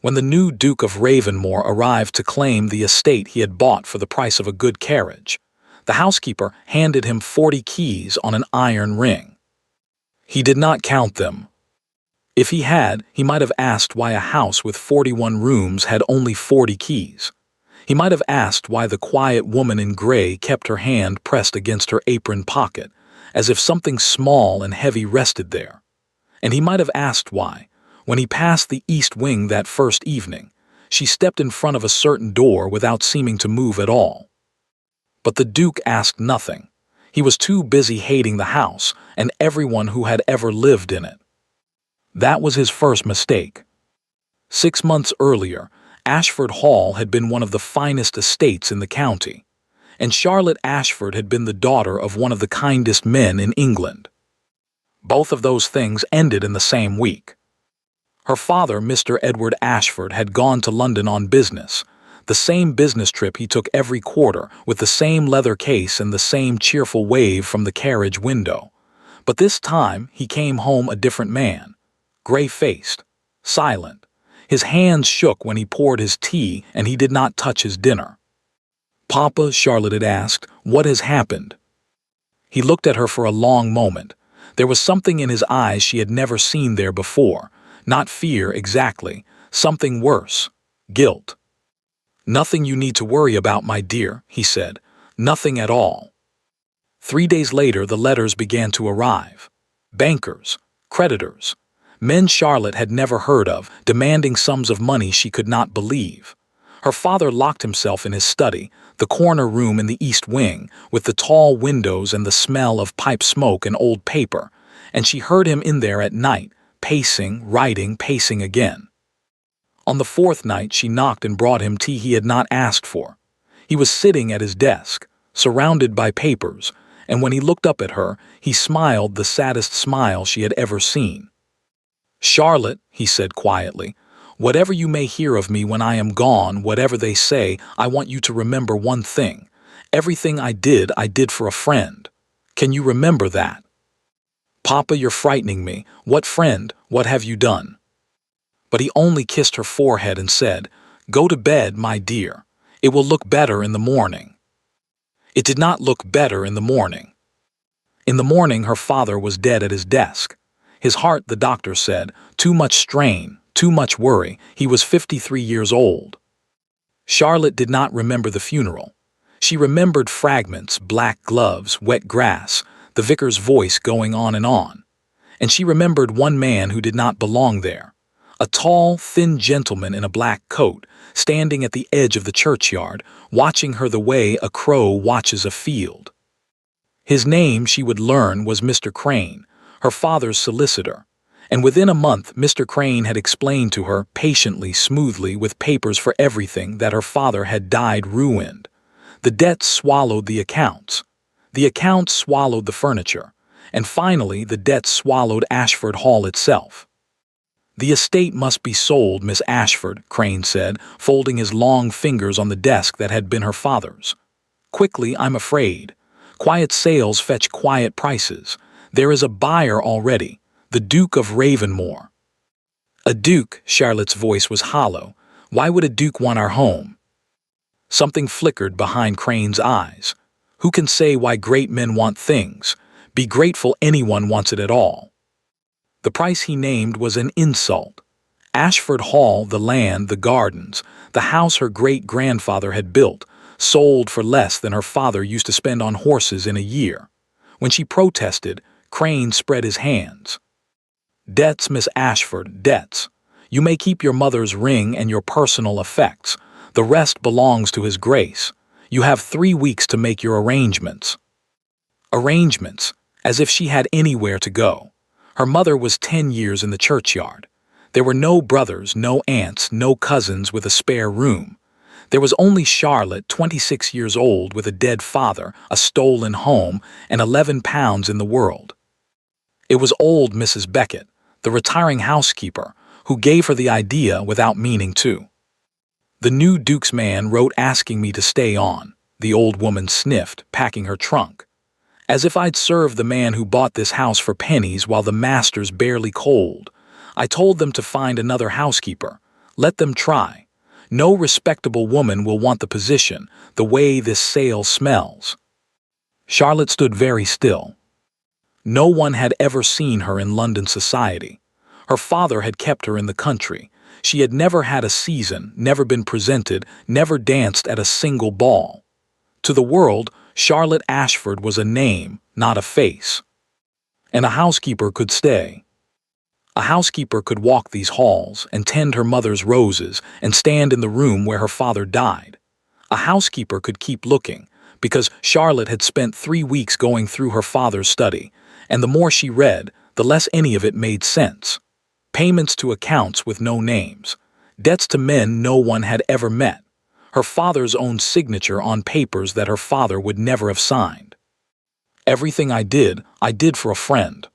When the new Duke of Ravenmore arrived to claim the estate he had bought for the price of a good carriage, the housekeeper handed him 40 keys on an iron ring. He did not count them. If he had, he might have asked why a house with 41 rooms had only 40 keys. He might have asked why the quiet woman in gray kept her hand pressed against her apron pocket, as if something small and heavy rested there. And he might have asked why, when he passed the east wing that first evening, she stepped in front of a certain door without seeming to move at all. But the Duke asked nothing. He was too busy hating the house and everyone who had ever lived in it. That was his first mistake. 6 months earlier, Ashford Hall had been one of the finest estates in the county, and Charlotte Ashford had been the daughter of one of the kindest men in England. Both of those things ended in the same week. Her father, Mr. Edward Ashford, had gone to London on business, the same business trip he took every quarter, with the same leather case and the same cheerful wave from the carriage window. But this time he came home a different man, gray-faced, silent. His hands shook when he poured his tea, and he did not touch his dinner. "Papa," Charlotte had asked, "what has happened?" He looked at her for a long moment. There was something in his eyes she had never seen there before. Not fear exactly, something worse, guilt. "Nothing you need to worry about, my dear," he said. "Nothing at all." 3 days later the letters began to arrive. Bankers, creditors, men Charlotte had never heard of, demanding sums of money she could not believe. Her father locked himself in his study, the corner room in the east wing, with the tall windows and the smell of pipe smoke and old paper, and she heard him in there at night, pacing, writing, pacing again. On the 4th night she knocked and brought him tea he had not asked for. He was sitting at his desk, surrounded by papers, and when he looked up at her, he smiled the saddest smile she had ever seen. "Charlotte," he said quietly, "whatever you may hear of me when I am gone, whatever they say, I want you to remember one thing. Everything I did for a friend. Can you remember that?" "Papa, you're frightening me. What friend? What have you done?" But he only kissed her forehead and said, "Go to bed, my dear. It will look better in the morning." It did not look better in the morning. In the morning her father was dead at his desk. His heart, the doctor said, too much strain, too much worry. He was 53 years old. Charlotte did not remember the funeral. She remembered fragments, black gloves, wet grass, the vicar's voice going on. And she remembered one man who did not belong there. A tall, thin gentleman in a black coat, standing at the edge of the churchyard, watching her the way a crow watches a field. His name, she would learn, was Mr. Crane, her father's solicitor, and within a month Mr. Crane had explained to her, patiently, smoothly, with papers for everything, that her father had died ruined. The debts swallowed the accounts swallowed the furniture, and finally the debts swallowed Ashford Hall itself. "The estate must be sold, Miss Ashford," Crane said, folding his long fingers on the desk that had been her father's. "Quickly, I'm afraid. Quiet sales fetch quiet prices. There is a buyer already, the Duke of Ravenmore." "A duke?" Charlotte's voice was hollow. "Why would a duke want our home?" Something flickered behind Crane's eyes. Who can say why great men want things? Be grateful anyone wants it at all. The price he named was an insult. Ashford Hall, the land, the gardens, the house her great-grandfather had built, sold for less than her father used to spend on horses in a year. When she protested, Crane spread his hands. "Debts, Miss Ashford, debts. You may keep your mother's ring and your personal effects. The rest belongs to his grace. You have 3 weeks to make your arrangements." Arrangements, as if she had anywhere to go. Her mother was 10 years in the churchyard. There were no brothers, no aunts, no cousins with a spare room. There was only Charlotte, 26 years old, with a dead father, a stolen home, and £11 in the world. It was old Mrs. Beckett, the retiring housekeeper, who gave her the idea without meaning to. "The new Duke's man wrote asking me to stay on," the old woman sniffed, packing her trunk. "As if I'd serve the man who bought this house for pennies while the master's barely cold. I told them to find another housekeeper. Let them try. No respectable woman will want the position, the way this sale smells." Charlotte stood very still. No one had ever seen her in London society. Her father had kept her in the country. She had never had a season, never been presented, never danced at a single ball. To the world, Charlotte Ashford was a name, not a face. And a housekeeper could stay. A housekeeper could walk these halls and tend her mother's roses and stand in the room where her father died. A housekeeper could keep looking, because Charlotte had spent 3 weeks going through her father's study, and the more she read, the less any of it made sense. Payments to accounts with no names, debts to men no one had ever met, her father's own signature on papers that her father would never have signed. "Everything I did for a friend."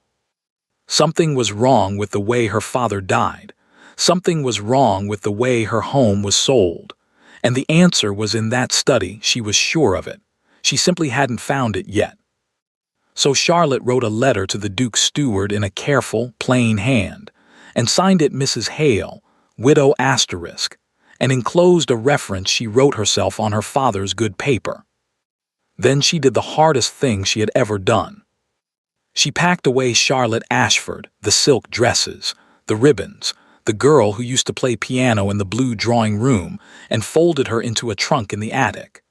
Something was wrong with the way her father died. Something was wrong with the way her home was sold. And the answer was in that study, she was sure of it. She simply hadn't found it yet. So Charlotte wrote a letter to the Duke's steward in a careful, plain hand, and signed it Mrs. Hale, widow asterisk, and enclosed a reference she wrote herself on her father's good paper. Then she did the hardest thing she had ever done. She packed away Charlotte Ashford, the silk dresses, the ribbons, the girl who used to play piano in the blue drawing room, and folded her into a trunk in the attic.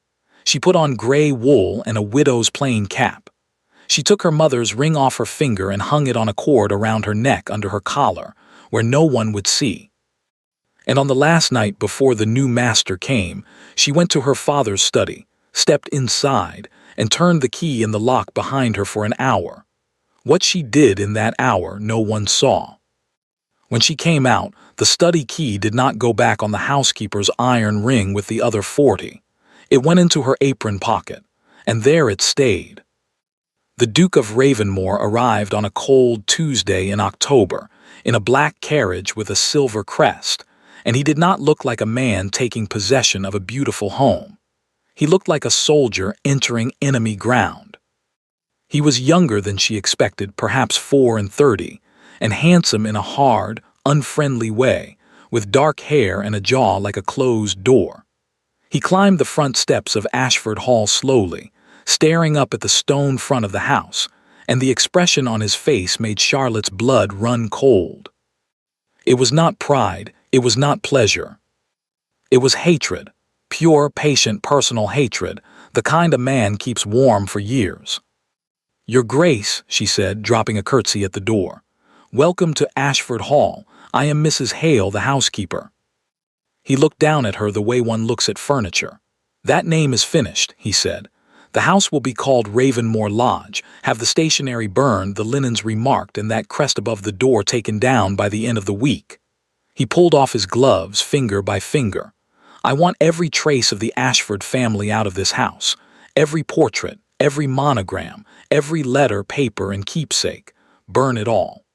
She put on gray wool and a widow's plain cap. She took her mother's ring off her finger and hung it on a cord around her neck under her collar, where no one would see. And on the last night before the new master came, she went to her father's study, stepped inside, and turned the key in the lock behind her for an hour. What she did in that hour no one saw. When she came out, the study key did not go back on the housekeeper's iron ring with the other 40. It went into her apron pocket, and there it stayed. The Duke of Ravenmore arrived on a cold Tuesday in October, in a black carriage with a silver crest, and he did not look like a man taking possession of a beautiful home. He looked like a soldier entering enemy ground. He was younger than she expected, perhaps 34, and handsome in a hard, unfriendly way, with dark hair and a jaw like a closed door. He climbed the front steps of Ashford Hall slowly, staring up at the stone front of the house, and the expression on his face made Charlotte's blood run cold. It was not pride, it was not pleasure. It was hatred, pure, patient, personal hatred, the kind a man keeps warm for years. "Your Grace," she said, dropping a curtsy at the door. "Welcome to Ashford Hall. I am Mrs. Hale, the housekeeper." He looked down at her the way one looks at furniture. "That name is finished," he said. "The house will be called Ravenmore Lodge, have the stationery burned, the linens remarked, and that crest above the door taken down by the end of the week." He pulled off his gloves, finger by finger. "I want every trace of the Ashford family out of this house. Every portrait, every monogram, every letter, paper, and keepsake. Burn it all."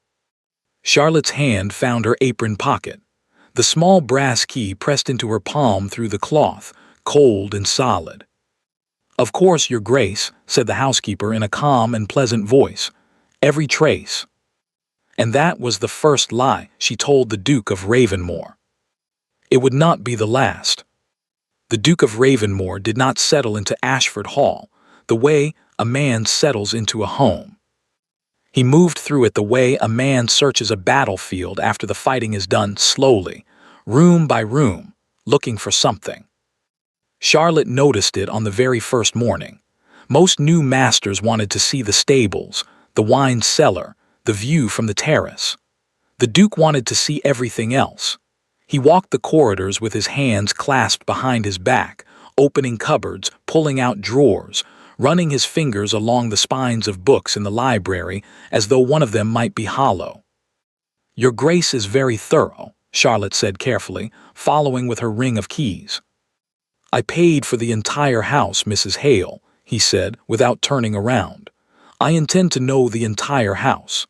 Charlotte's hand found her apron pocket. The small brass key pressed into her palm through the cloth, cold and solid. "Of course, Your Grace," said the housekeeper in a calm and pleasant voice. "Every trace." And that was the first lie she told the Duke of Ravenmore. It would not be the last. The Duke of Ravenmore did not settle into Ashford Hall the way a man settles into a home. He moved through it the way a man searches a battlefield after the fighting is done, slowly, room by room, looking for something. Charlotte noticed it on the very first morning. Most new masters wanted to see the stables, the wine cellar, the view from the terrace. The Duke wanted to see everything else. He walked the corridors with his hands clasped behind his back, opening cupboards, pulling out drawers, running his fingers along the spines of books in the library as though one of them might be hollow. "Your Grace is very thorough," Charlotte said carefully, following with her ring of keys. "I paid for the entire house, Mrs. Hale," he said, without turning around. "I intend to know the entire house."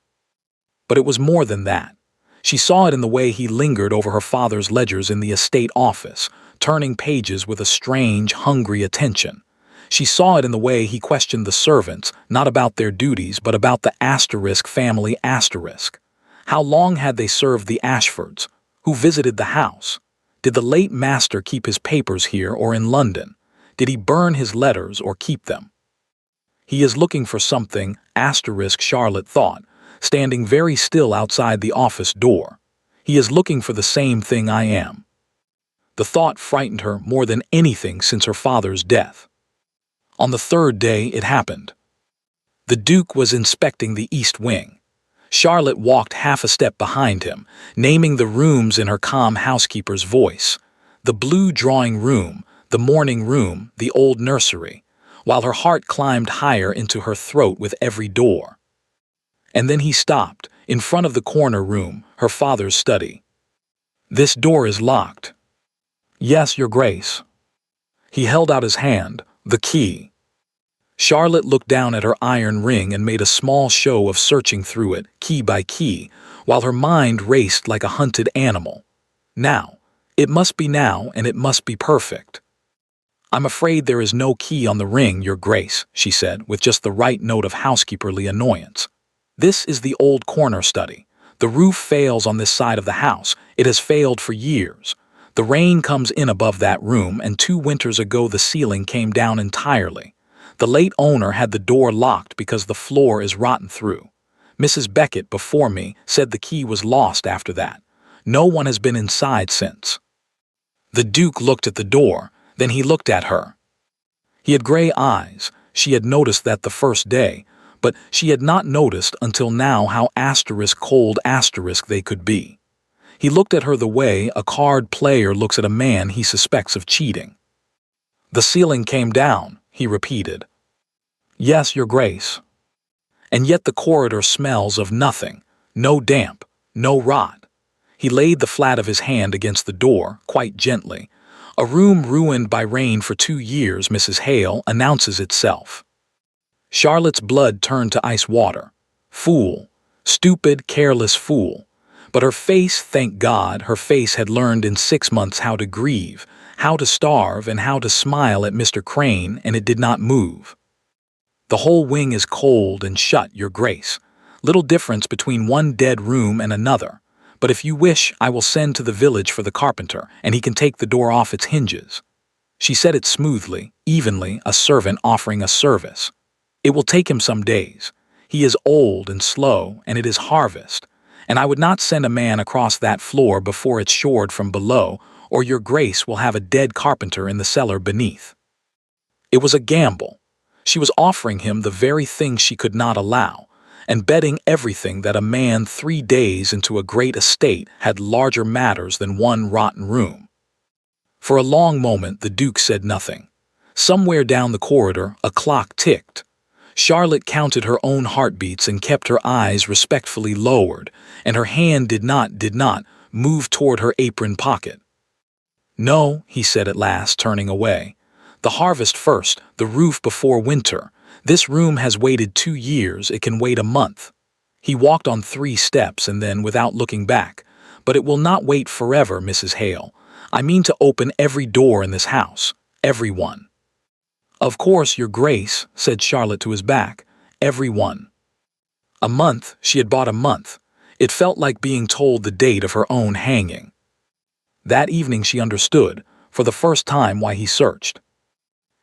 But it was more than that. She saw it in the way he lingered over her father's ledgers in the estate office, turning pages with a strange, hungry attention. She saw it in the way he questioned the servants, not about their duties, but about the asterisk family asterisk. How long had they served the Ashfords? Who visited the house? Did the late master keep his papers here or in London? Did he burn his letters or keep them? He is looking for something, Charlotte thought, standing very still outside the office door. He is looking for the same thing I am. The thought frightened her more than anything since her father's death. On the third day it happened. The Duke was inspecting the east wing. Charlotte walked half a step behind him, naming the rooms in her calm housekeeper's voice. The blue drawing room, the morning room, the old nursery, while her heart climbed higher into her throat with every door. And then he stopped, in front of the corner room, her father's study. "This door is locked." "Yes, Your Grace." He held out his hand, the key. Charlotte looked down at her iron ring and made a small show of searching through it, key by key, while her mind raced like a hunted animal. Now. It must be now, and it must be perfect. "I'm afraid there is no key on the ring, Your Grace," she said, with just the right note of housekeeperly annoyance. "This is the old corner study. The roof fails on this side of the house. It has failed for years. The rain comes in above that room, and 2 winters ago the ceiling came down entirely. The late owner had the door locked because the floor is rotten through. Mrs. Beckett, before me, said the key was lost after that. No one has been inside since." The Duke looked at the door, then he looked at her. He had gray eyes. She had noticed that the first day, but she had not noticed until now how cold they could be. He looked at her the way a card player looks at a man he suspects of cheating. "The ceiling came down," he repeated. "Yes, Your Grace." "And yet the corridor smells of nothing, no damp, no rot." He laid the flat of his hand against the door, quite gently. "A room ruined by rain for 2 years, Mrs. Hale, announces itself." Charlotte's blood turned to ice water. Fool. Stupid, careless fool. But her face, thank God, her face had learned in 6 months how to grieve, how to starve, and how to smile at Mr. Crane, and it did not move. "The whole wing is cold and shut, Your Grace. Little difference between one dead room and another. But if you wish, I will send to the village for the carpenter, and he can take the door off its hinges." She said it smoothly, evenly, a servant offering a service. "It will take him some days. He is old and slow, and it is harvest. And I would not send a man across that floor before it's shored from below, or Your Grace will have a dead carpenter in the cellar beneath." It was a gamble. She was offering him the very thing she could not allow, and betting everything that a man 3 days into a great estate had larger matters than one rotten room. For a long moment the Duke said nothing. Somewhere down the corridor a clock ticked. Charlotte counted her own heartbeats and kept her eyes respectfully lowered, and her hand did not move toward her apron pocket. "No," he said at last, turning away. "The harvest first, the roof before winter. This room has waited 2 years, it can wait a month." He walked on 3 steps and then, without looking back, "But it will not wait forever, Mrs. Hale. I mean to open every door in this house, every one." "Of course, Your Grace," said Charlotte to his back, "every one." A month, she had bought a month. It felt like being told the date of her own hanging. That evening she understood, for the first time, why he searched.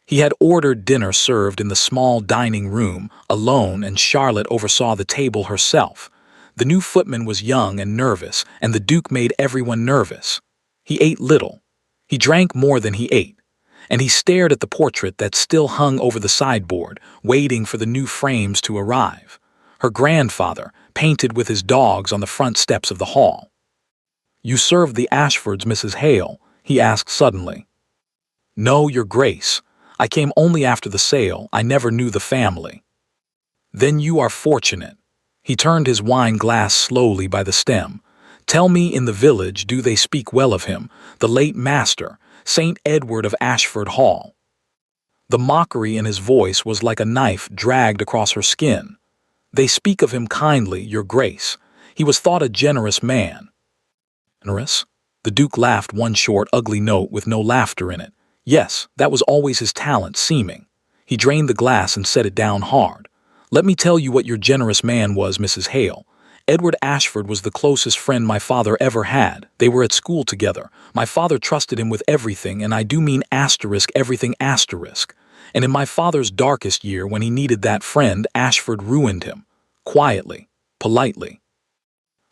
He had ordered dinner served in the small dining room, alone, and Charlotte oversaw the table herself. The new footman was young and nervous, and the Duke made everyone nervous. He ate little. He drank more than he ate. And he stared at the portrait that still hung over the sideboard, waiting for the new frames to arrive. Her grandfather, painted with his dogs on the front steps of the hall. "You served the Ashfords, Mrs. Hale?" he asked suddenly. "No, Your Grace. I came only after the sale. I never knew the family." "Then you are fortunate." He turned his wine glass slowly by the stem. "Tell me, in the village, do they speak well of him, the late master, St. Edward of Ashford Hall?" The mockery in his voice was like a knife dragged across her skin. "They speak of him kindly, Your Grace. He was thought a generous man." "Generous?" The Duke laughed one short, ugly note with no laughter in it. "Yes, that was always his talent, seeming." He drained the glass and set it down hard. "Let me tell you what your generous man was, Mrs. Hale. Edward Ashford was the closest friend my father ever had. They were at school together. My father trusted him with everything, and I do mean asterisk everything asterisk. And in my father's darkest year, when he needed that friend, Ashford ruined him. Quietly. Politely.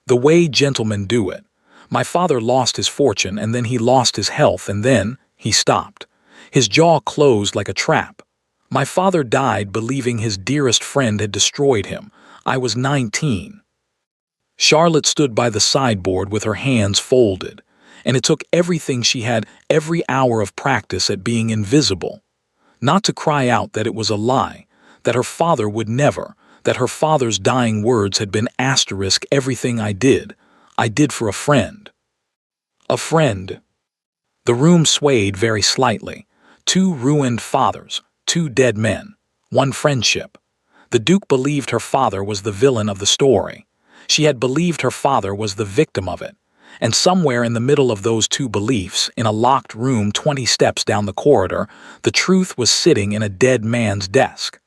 The way gentlemen do it. My father lost his fortune, and then he lost his health, and then he stopped. His jaw closed like a trap. My father died believing his dearest friend had destroyed him. I was 19. Charlotte stood by the sideboard with her hands folded, and it took everything she had, every hour of practice at being invisible, not to cry out that it was a lie, that her father would never, that her father's dying words had been asterisk everything I did for a friend. A friend. The room swayed very slightly. 2 ruined fathers, 2 dead men, 1 friendship. The Duke believed her father was the villain of the story. She had believed her father was the victim of it. And somewhere in the middle of those 2 beliefs, in a locked room 20 steps down the corridor, the truth was sitting in a dead man's desk.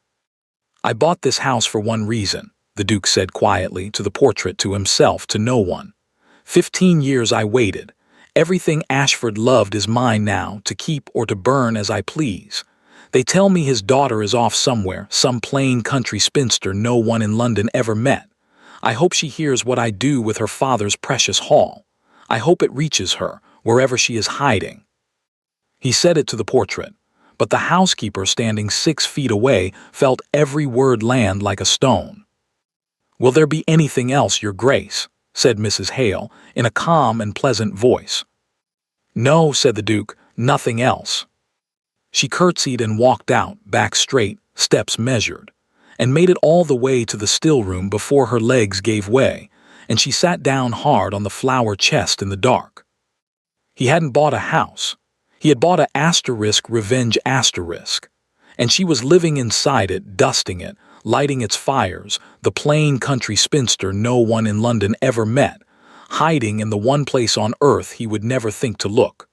I bought this house for one reason, the Duke said quietly, to the portrait, to himself, to no one. 15 years I waited. Everything Ashford loved is mine now, to keep or to burn as I please. They tell me his daughter is off somewhere, some plain country spinster no one in London ever met. I hope she hears what I do with her father's precious haul. I hope it reaches her, wherever she is hiding. He said it to the portrait, but the housekeeper standing 6 feet away felt every word land like a stone. "Will there be anything else, Your Grace?" said Mrs. Hale, in a calm and pleasant voice. "No," said the Duke, "nothing else." She curtsied and walked out, back straight, steps measured, and made it all the way to the still room before her legs gave way, and she sat down hard on the flower chest in the dark. He hadn't bought a house. He had bought a asterisk revenge asterisk, and she was living inside it, dusting it, lighting its fires, the plain country spinster no one in London ever met, hiding in the one place on earth he would never think to look.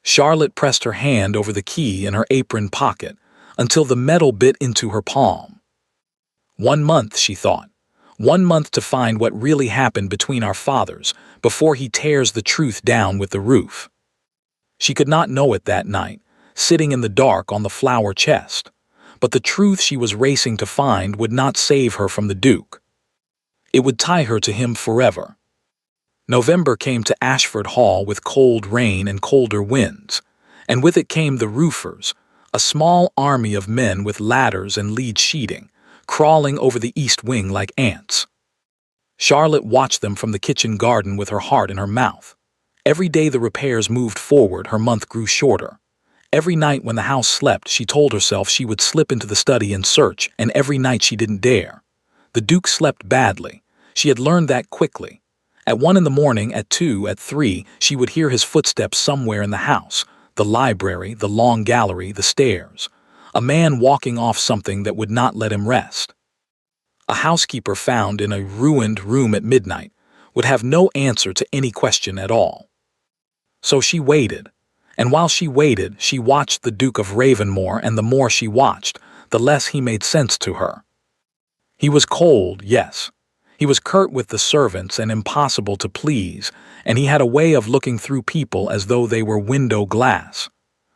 Charlotte pressed her hand over the key in her apron pocket until the metal bit into her palm. 1 month, she thought. 1 month to find what really happened between our fathers before he tears the truth down with the roof. She could not know it that night, sitting in the dark on the flower chest, but the truth she was racing to find would not save her from the Duke. It would tie her to him forever. November came to Ashford Hall with cold rain and colder winds, and with it came the roofers, a small army of men with ladders and lead sheeting, crawling over the east wing like ants. Charlotte watched them from the kitchen garden with her heart in her mouth. Every day the repairs moved forward, her month grew shorter. Every night when the house slept, she told herself she would slip into the study and search, and every night she didn't dare. The Duke slept badly. She had learned that quickly. At 1 in the morning, at 2, at 3, she would hear his footsteps somewhere in the house, the library, the long gallery, the stairs. A man walking off something that would not let him rest. A housekeeper found in a ruined room at midnight would have no answer to any question at all. So she waited, and while she waited, she watched the Duke of Ravenmore, and the more she watched, the less he made sense to her. He was cold, yes. He was curt with the servants and impossible to please, and he had a way of looking through people as though they were window glass.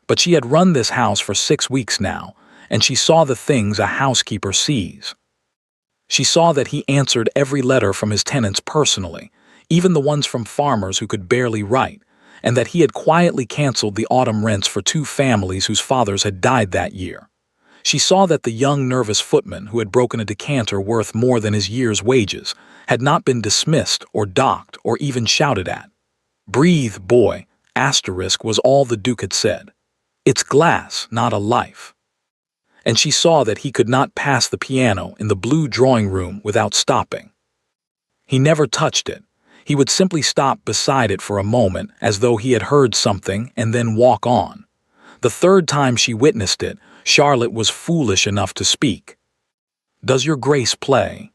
But she had run this house for 6 weeks now, and she saw the things a housekeeper sees. She saw that he answered every letter from his tenants personally, even the ones from farmers who could barely write, and that he had quietly canceled the autumn rents for 2 families whose fathers had died that year. She saw that the young nervous footman who had broken a decanter worth more than his year's wages had not been dismissed or docked or even shouted at. "Breathe, boy," asterisk was all the Duke had said. "It's glass, not a life." And she saw that he could not pass the piano in the blue drawing room without stopping. He never touched it. He would simply stop beside it for a moment as though he had heard something and then walk on. The 3rd time she witnessed it, Charlotte was foolish enough to speak. "Does your Grace play?"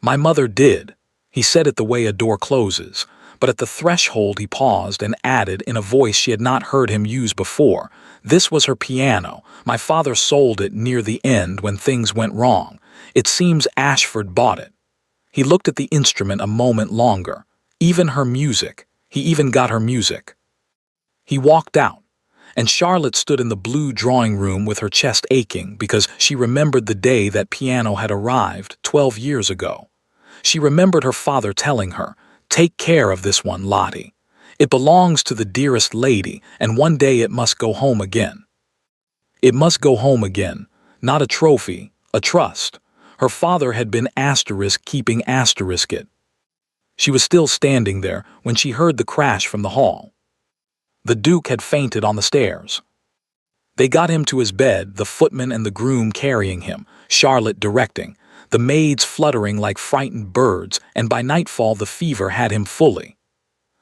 "My mother did." He said it the way a door closes, but at the threshold he paused and added in a voice she had not heard him use before, "This was her piano. My father sold it near the end when things went wrong. It seems Ashford bought it." He looked at the instrument a moment longer. Even her music. He even got her music. He walked out, and Charlotte stood in the blue drawing room with her chest aching because she remembered the day that piano had arrived 12 years ago. She remembered her father telling her, "Take care of this one, Lottie. It belongs to the dearest lady, and one day it must go home again." It must go home again, not a trophy, a trust. Her father had been keeping it. She was still standing there when she heard the crash from the hall. The Duke had fainted on the stairs. They got him to his bed, the footman and the groom carrying him, Charlotte directing, the maids fluttering like frightened birds, and by nightfall the fever had him fully.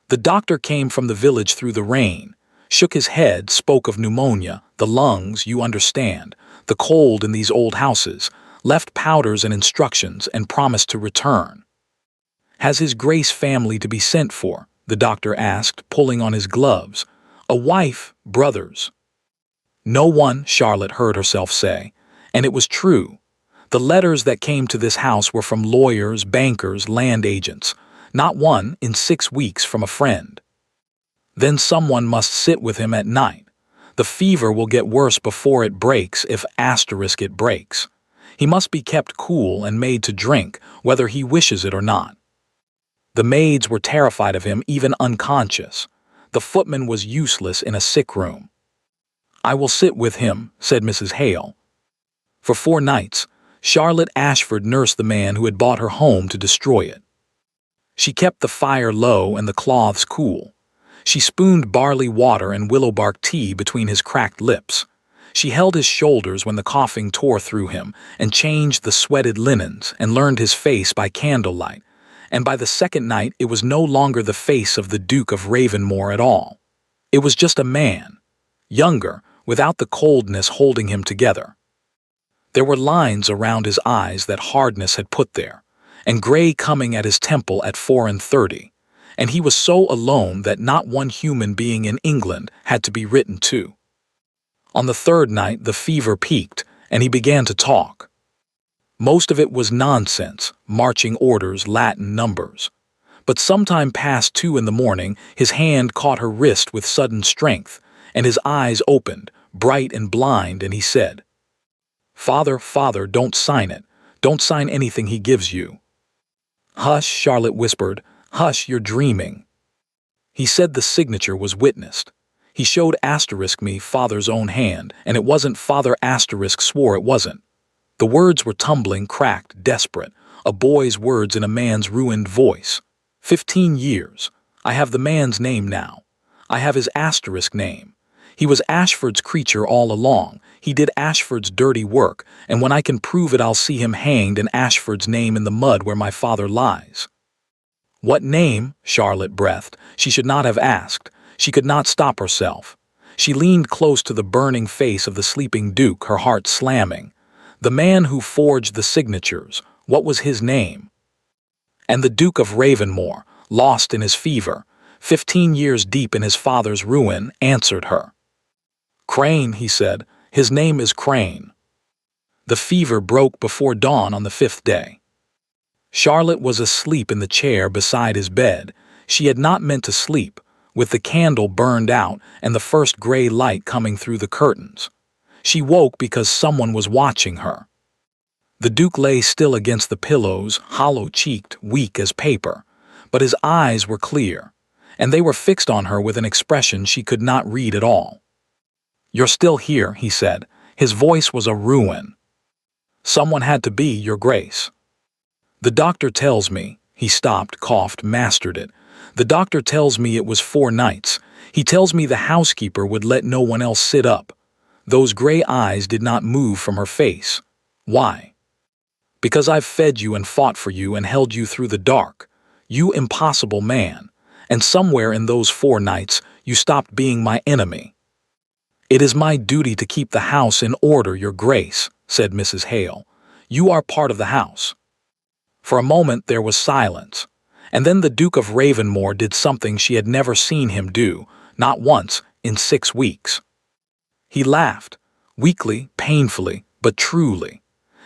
The doctor came from the village through the rain, shook his head, spoke of pneumonia, the lungs, you understand, the cold in these old houses, left powders and instructions, and promised to return. "Has His Grace family to be sent for?" the doctor asked, pulling on his gloves. "A wife, brothers?" "No one," Charlotte heard herself say, and it was true. The letters that came to this house were from lawyers, bankers, land agents. Not one, in 6 weeks, from a friend. Then someone must sit with him at night. The fever will get worse before it breaks if it breaks. He must be kept cool and made to drink, whether he wishes it or not. The maids were terrified of him, even unconscious. The footman was useless in a sick room. "I will sit with him," said Mrs. Hale. For 4 nights, Charlotte Ashford nursed the man who had bought her home to destroy it. She kept the fire low and the cloths cool. She spooned barley water and willowbark tea between his cracked lips. She held his shoulders when the coughing tore through him, and changed the sweated linens, and learned his face by candlelight. And by the second night it was no longer the face of the Duke of Ravenmore at all. It was just a man, younger, without the coldness holding him together. There were lines around his eyes that hardness had put there, and gray coming at his temple at 34, and he was so alone that not one human being in England had to be written to. On the 3rd night the fever peaked, and he began to talk. Most of it was nonsense, marching orders, Latin numbers. But sometime past 2 in the morning his hand caught her wrist with sudden strength, and his eyes opened, bright and blind, and he said, "Father, father, don't sign it. Don't sign anything he gives you." "Hush," Charlotte whispered. "Hush, you're dreaming." He said the signature was witnessed. He showed me father's own hand, and it wasn't father swore it wasn't. The words were tumbling, cracked, desperate, a boy's words in a man's ruined voice. 15 years. I have the man's name now. I have his name. He was Ashford's creature all along. He did Ashford's dirty work, and when I can prove it I'll see him hanged and Ashford's name in the mud where my father lies. What name? Charlotte breathed. She should not have asked. She could not stop herself. She leaned close to the burning face of the sleeping Duke, her heart slamming. The man who forged the signatures, what was his name? And the Duke of Ravenmore, lost in his fever, 15 years deep in his father's ruin, answered her. "Crane," he said. "His name is Crane." The fever broke before dawn on the 5th day. Charlotte was asleep in the chair beside his bed. She had not meant to sleep, with the candle burned out and the first gray light coming through the curtains. She woke because someone was watching her. The Duke lay still against the pillows, hollow-cheeked, weak as paper, but his eyes were clear, and they were fixed on her with an expression she could not read at all. "You're still here," he said. His voice was a ruin. "Someone had to be, Your Grace." "The doctor tells me," he stopped, coughed, mastered it. "The doctor tells me it was 4 nights. He tells me the housekeeper would let no one else sit up." Those gray eyes did not move from her face. "Why?" "Because I've fed you and fought for you and held you through the dark. You impossible man. And somewhere in those 4 nights you stopped being my enemy." "It is my duty to keep the house in order, Your Grace," said Mrs. Hale. "You are part of the house." For a moment there was silence, and then the Duke of Ravenmore did something she had never seen him do, not once, in 6 weeks. He laughed, weakly, painfully, but truly.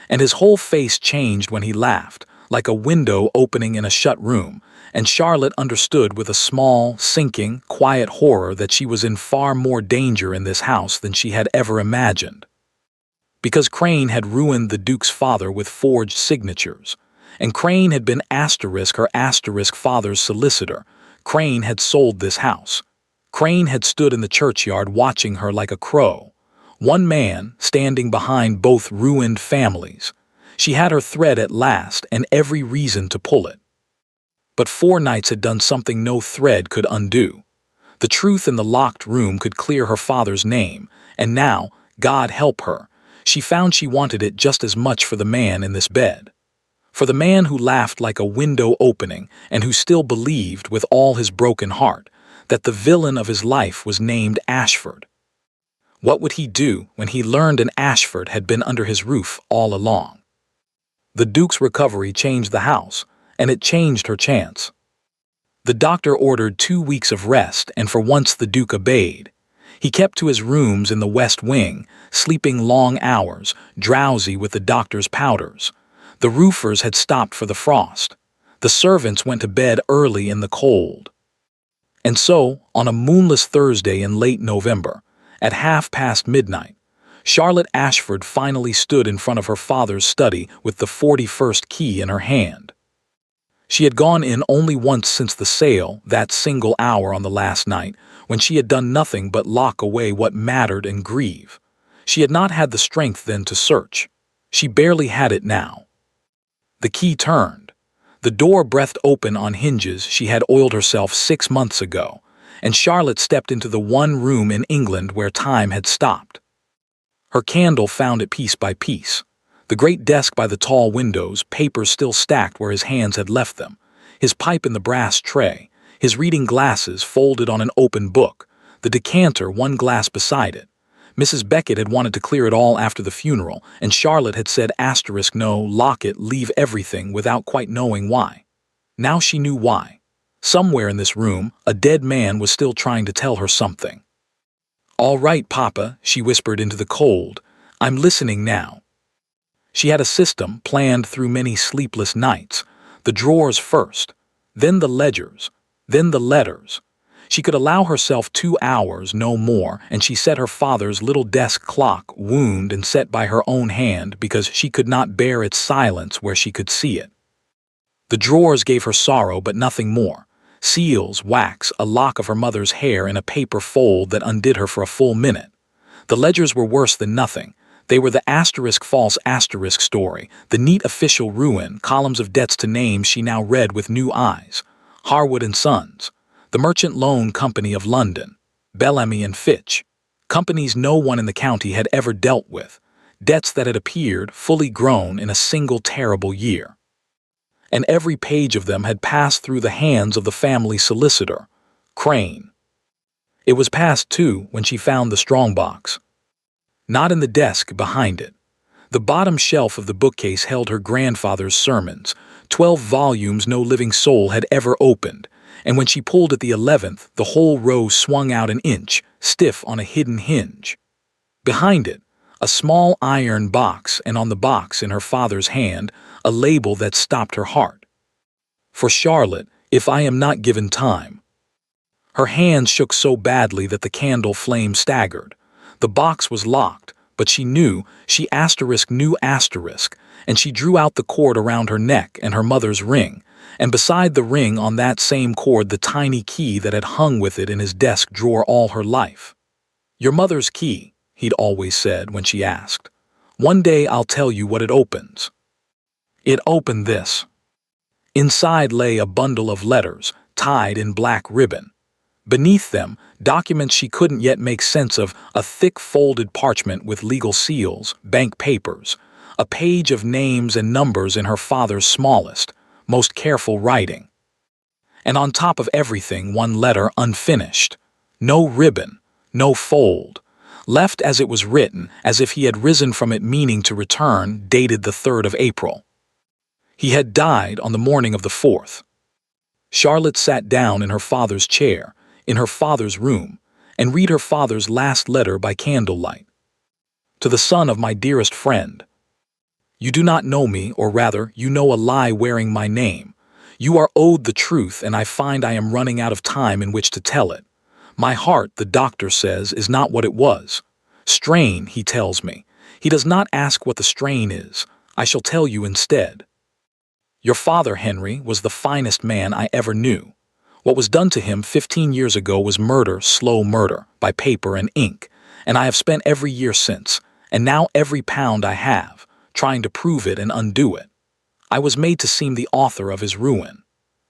And his whole face changed when he laughed, like a window opening in a shut room, and Charlotte understood with a small, sinking, quiet horror that she was in far more danger in this house than she had ever imagined. Because Crane had ruined the Duke's father with forged signatures, and Crane had been her father's solicitor, Crane had sold this house. Crane had stood in the churchyard watching her like a crow. One man standing behind both ruined families. She had her thread at last and every reason to pull it. But 4 nights had done something no thread could undo. The truth in the locked room could clear her father's name, and now, God help her, she found she wanted it just as much for the man in this bed. For the man who laughed like a window opening and who still believed with all his broken heart that the villain of his life was named Ashford. What would he do when he learned an Ashford had been under his roof all along? The Duke's recovery changed the house, and it changed her chance. The doctor ordered 2 weeks of rest, and for once the Duke obeyed. He kept to his rooms in the West Wing, sleeping long hours, drowsy with the doctor's powders. The roofers had stopped for the frost. The servants went to bed early in the cold. And so, on a moonless Thursday in late November, at midnight, Charlotte Ashford finally stood in front of her father's study with the 41st key in her hand. She had gone in only once since the sale, that single hour on the last night, when she had done nothing but lock away what mattered and grieve. She had not had the strength then to search. She barely had it now. The key turned. The door breathed open on hinges she had oiled herself 6 months ago, and Charlotte stepped into the one room in England where time had stopped. Her candle found it piece by piece. The great desk by the tall windows, papers still stacked where his hands had left them, his pipe in the brass tray, his reading glasses folded on an open book, the decanter one glass beside it. Mrs. Beckett had wanted to clear it all after the funeral, and Charlotte had said no, lock it, leave everything, without quite knowing why. Now she knew why. Somewhere in this room, a dead man was still trying to tell her something. "All right, Papa," she whispered into the cold. "I'm listening now." She had a system planned through many sleepless nights. The drawers first, then the ledgers, then the letters. She could allow herself 2 hours, no more, and she set her father's little desk clock, wound and set by her own hand, because she could not bear its silence where she could see it. The drawers gave her sorrow, but nothing more. Seals, wax, a lock of her mother's hair in a paper fold that undid her for a full minute. The ledgers were worse than nothing. They were the false asterisk story, the neat official ruin, columns of debts to names she now read with new eyes. Harwood and Sons, the Merchant Loan Company of London, Bellamy and Fitch, companies no one in the county had ever dealt with, debts that had appeared, fully grown, in a single terrible year. And every page of them had passed through the hands of the family solicitor, Crane. It was past 2 when she found the strongbox. Not in the desk, behind it. The bottom shelf of the bookcase held her grandfather's sermons, 12 volumes no living soul had ever opened, and when she pulled at the 11th, the whole row swung out an inch, stiff on a hidden hinge. Behind it, a small iron box, and on the box, in her father's hand, a label that stopped her heart. "For Charlotte, if I am not given time." Her hands shook so badly that the candle flame staggered. The box was locked, but she knew, and she drew out the cord around her neck and her mother's ring, and beside the ring on that same cord the tiny key that had hung with it in his desk drawer all her life. "Your mother's key," he'd always said when she asked. "One day I'll tell you what it opens." It opened this. Inside lay a bundle of letters, tied in black ribbon. Beneath them, documents she couldn't yet make sense of, a thick folded parchment with legal seals, bank papers, a page of names and numbers in her father's smallest, most careful writing. And on top of everything, one letter unfinished. No ribbon, no fold. Left as it was written, as if he had risen from it meaning to return, dated the 3rd of April. He had died on the morning of the 4th. Charlotte sat down in her father's chair, in her father's room, and read her father's last letter by candlelight. "To the son of my dearest friend." You do not know me, or rather, you know a lie wearing my name. You are owed the truth, and I find I am running out of time in which to tell it. My heart, the doctor says, is not what it was. Strain, he tells me. He does not ask what the strain is. I shall tell you instead. Your father, Henry, was the finest man I ever knew. What was done to him 15 years ago was murder, slow murder, by paper and ink, and I have spent every year since, and now every pound I have, trying to prove it and undo it. I was made to seem the author of his ruin.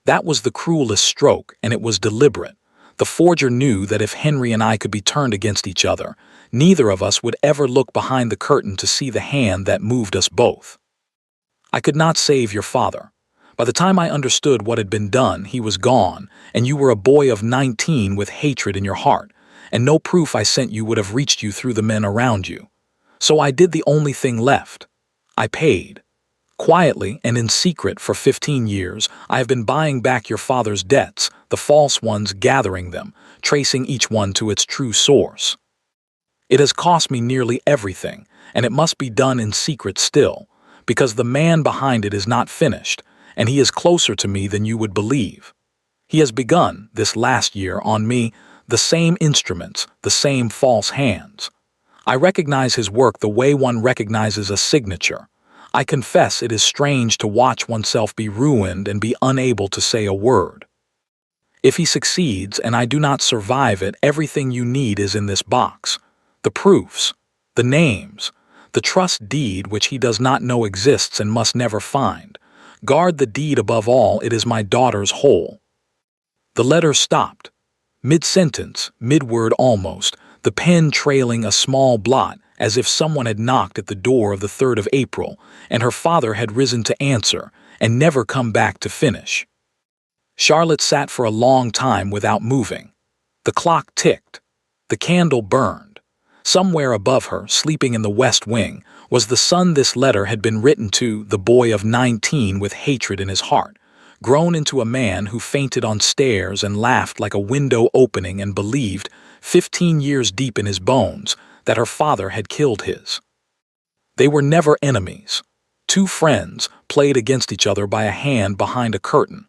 That was the cruelest stroke, and it was deliberate. The forger knew that if Henry and I could be turned against each other, neither of us would ever look behind the curtain to see the hand that moved us both. I could not save your father. By the time I understood what had been done, he was gone, and you were a boy of 19 with hatred in your heart, and no proof I sent you would have reached you through the men around you. So I did the only thing left. I paid. Quietly and in secret for 15 years, I have been buying back your father's debts, the false ones gathering them, tracing each one to its true source. It has cost me nearly everything, and it must be done in secret still, because the man behind it is not finished, and he is closer to me than you would believe. He has begun, this last year, on me, the same instruments, the same false hands. I recognize his work the way one recognizes a signature. I confess it is strange to watch oneself be ruined and be unable to say a word. If he succeeds and I do not survive it, everything you need is in this box. The proofs, the names, the trust deed which he does not know exists and must never find. Guard the deed above all, it is my daughter's whole. The letter stopped. Mid-sentence, mid-word almost, the pen trailing a small blot, as if someone had knocked at the door of the 3rd of April, and her father had risen to answer, and never come back to finish. Charlotte sat for a long time without moving. The clock ticked. The candle burned. Somewhere above her, sleeping in the west wing, was the son this letter had been written to, the boy of 19 with hatred in his heart, grown into a man who fainted on stairs and laughed like a window opening and believed, 15 years deep in his bones, that her father had killed his. They were never enemies. Two friends played against each other by a hand behind a curtain.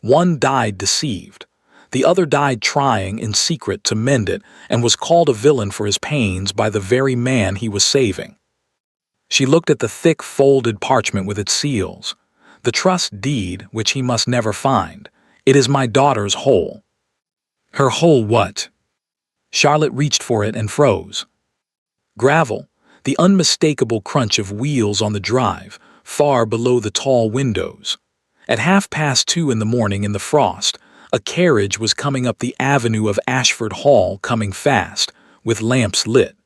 One died deceived. The other died trying in secret to mend it and was called a villain for his pains by the very man he was saving. She looked at the thick folded parchment with its seals. The trust deed which he must never find. It is my daughter's whole. Her whole what? Charlotte reached for it and froze. Gravel, the unmistakable crunch of wheels on the drive, far below the tall windows. At 2:30 in the morning in the frost, a carriage was coming up the avenue of Ashford Hall, coming fast, with lamps lit.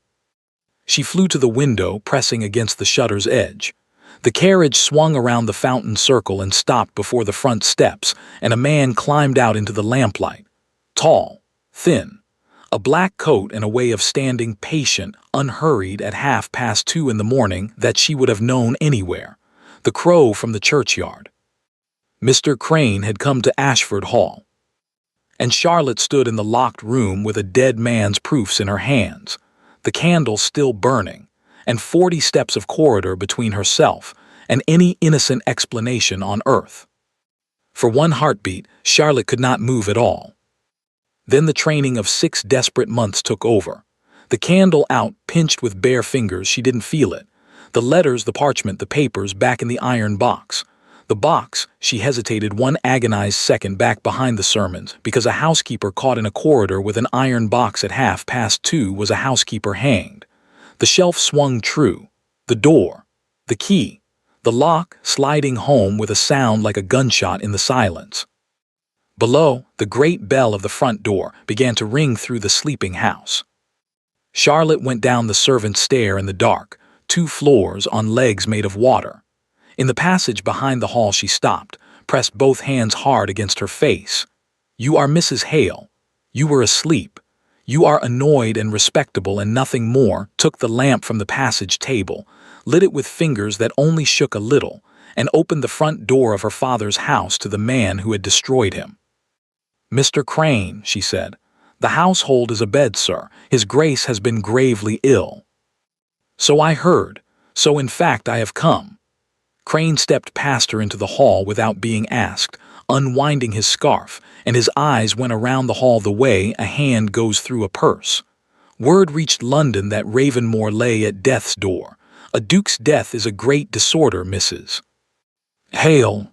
She flew to the window, pressing against the shutter's edge. The carriage swung around the fountain circle and stopped before the front steps, and a man climbed out into the lamplight. Tall, thin, a black coat and a way of standing patient, unhurried at 2:30 in the morning that she would have known anywhere. The crow from the churchyard. Mr. Crane had come to Ashford Hall. And Charlotte stood in the locked room with a dead man's proofs in her hands, the candle still burning, and 40 steps of corridor between herself and any innocent explanation on earth. For one heartbeat, Charlotte could not move at all. Then the training of 6 desperate months took over. The candle out, pinched with bare fingers, she didn't feel it. The letters, the parchment, the papers back in the iron box. The box, she hesitated one agonized second back behind the sermons, because a housekeeper caught in a corridor with an iron box at 2:30 was a housekeeper hanged. The shelf swung true. The door. The key. The lock sliding home with a sound like a gunshot in the silence. Below, the great bell of the front door began to ring through the sleeping house. Charlotte went down the servants' stair in the dark, 2 floors on legs made of water. In the passage behind the hall she stopped, pressed both hands hard against her face. You are Mrs. Hale. You were asleep. You are annoyed and respectable and nothing more, took the lamp from the passage table, lit it with fingers that only shook a little, and opened the front door of her father's house to the man who had destroyed him. Mr. Crane, she said, the household is abed, sir. His Grace has been gravely ill. So I heard. So in fact I have come. Crane stepped past her into the hall without being asked, unwinding his scarf, and his eyes went around the hall the way a hand goes through a purse. Word reached London that Ravenmore lay at death's door. A duke's death is a great disorder, Mrs. Hale,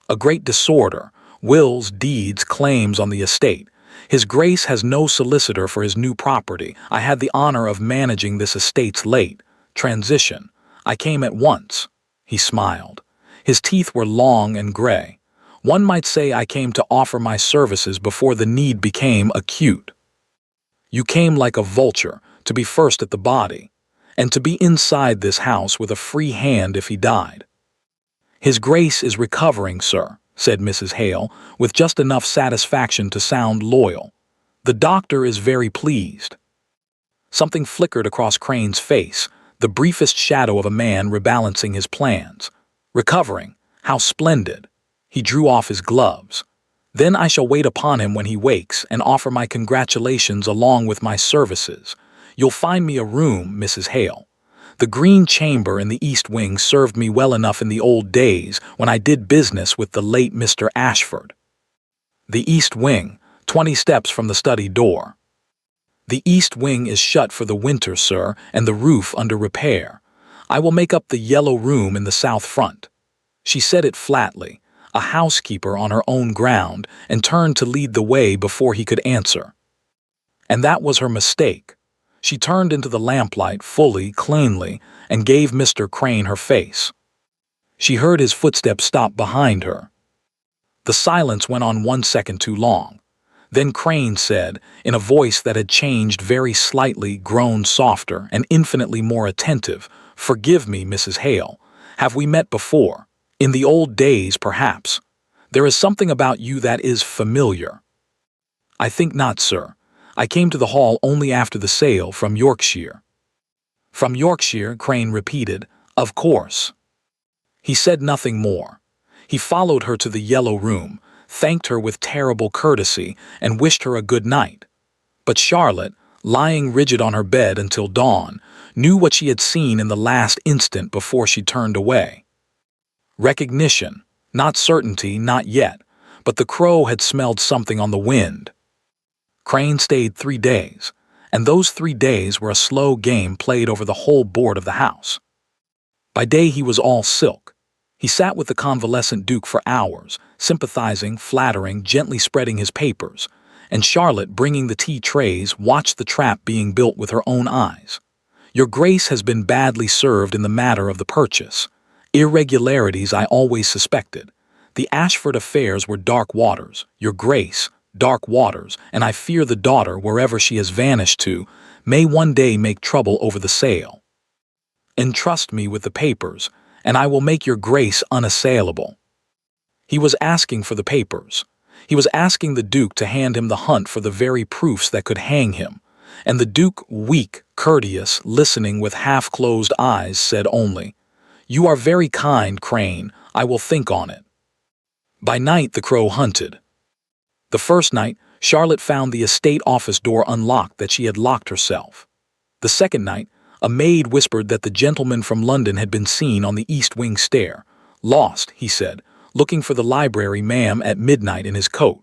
a great disorder. Wills, deeds, claims on the estate. His Grace has no solicitor for his new property. I had the honor of managing this estate's late transition. I came at once. He smiled. His teeth were long and gray. One might say I came to offer my services before the need became acute. You came like a vulture, to be first at the body, and to be inside this house with a free hand if he died. His Grace is recovering, sir, said Mrs. Hale, with just enough satisfaction to sound loyal. The doctor is very pleased. Something flickered across Crane's face, the briefest shadow of a man rebalancing his plans. Recovering, how splendid. He drew off his gloves. Then I shall wait upon him when he wakes and offer my congratulations along with my services. You'll find me a room, Mrs. Hale. The green chamber in the east wing served me well enough in the old days when I did business with the late Mr. Ashford. The east wing, 20 steps from the study door. The east wing is shut for the winter, sir, and the roof under repair. I will make up the yellow room in the south front. She said it flatly, a housekeeper on her own ground, and turned to lead the way before he could answer. And that was her mistake. She turned into the lamplight fully, cleanly, and gave Mr. Crane her face. She heard his footsteps stop behind her. The silence went on 1 second too long. Then Crane said, in a voice that had changed very slightly, grown softer, and infinitely more attentive, "Forgive me, Mrs. Hale. Have we met before? In the old days, perhaps. There is something about you that is familiar." "I think not, sir. I came to the hall only after the sale from Yorkshire." "From Yorkshire," Crane repeated. "Of course." He said nothing more. He followed her to the yellow room, thanked her with terrible courtesy, and wished her a good night. But Charlotte, lying rigid on her bed until dawn, knew what she had seen in the last instant before she turned away. Recognition, not certainty, not yet, but the crow had smelled something on the wind. Crane stayed 3 days, and those 3 days were a slow game played over the whole board of the house. By day he was all silk. He sat with the convalescent Duke for hours, sympathizing, flattering, gently spreading his papers, and Charlotte, bringing the tea trays, watched the trap being built with her own eyes. "Your Grace has been badly served in the matter of the purchase. Irregularities I always suspected. The Ashford affairs were dark waters, Your Grace, dark waters, and I fear the daughter, wherever she has vanished to, may one day make trouble over the sale. Entrust me with the papers, and I will make Your Grace unassailable." He was asking for the papers. He was asking the Duke to hand him the hunt for the very proofs that could hang him, and the Duke, weak, courteous, listening with half-closed eyes, said only, "You are very kind, Crane. I will think on it." By night the crow hunted. The first night, Charlotte found the estate office door unlocked, that she had locked herself. The second night, a maid whispered that the gentleman from London had been seen on the east wing stair. "Lost," he said, "looking for the library, ma'am, at midnight in his coat."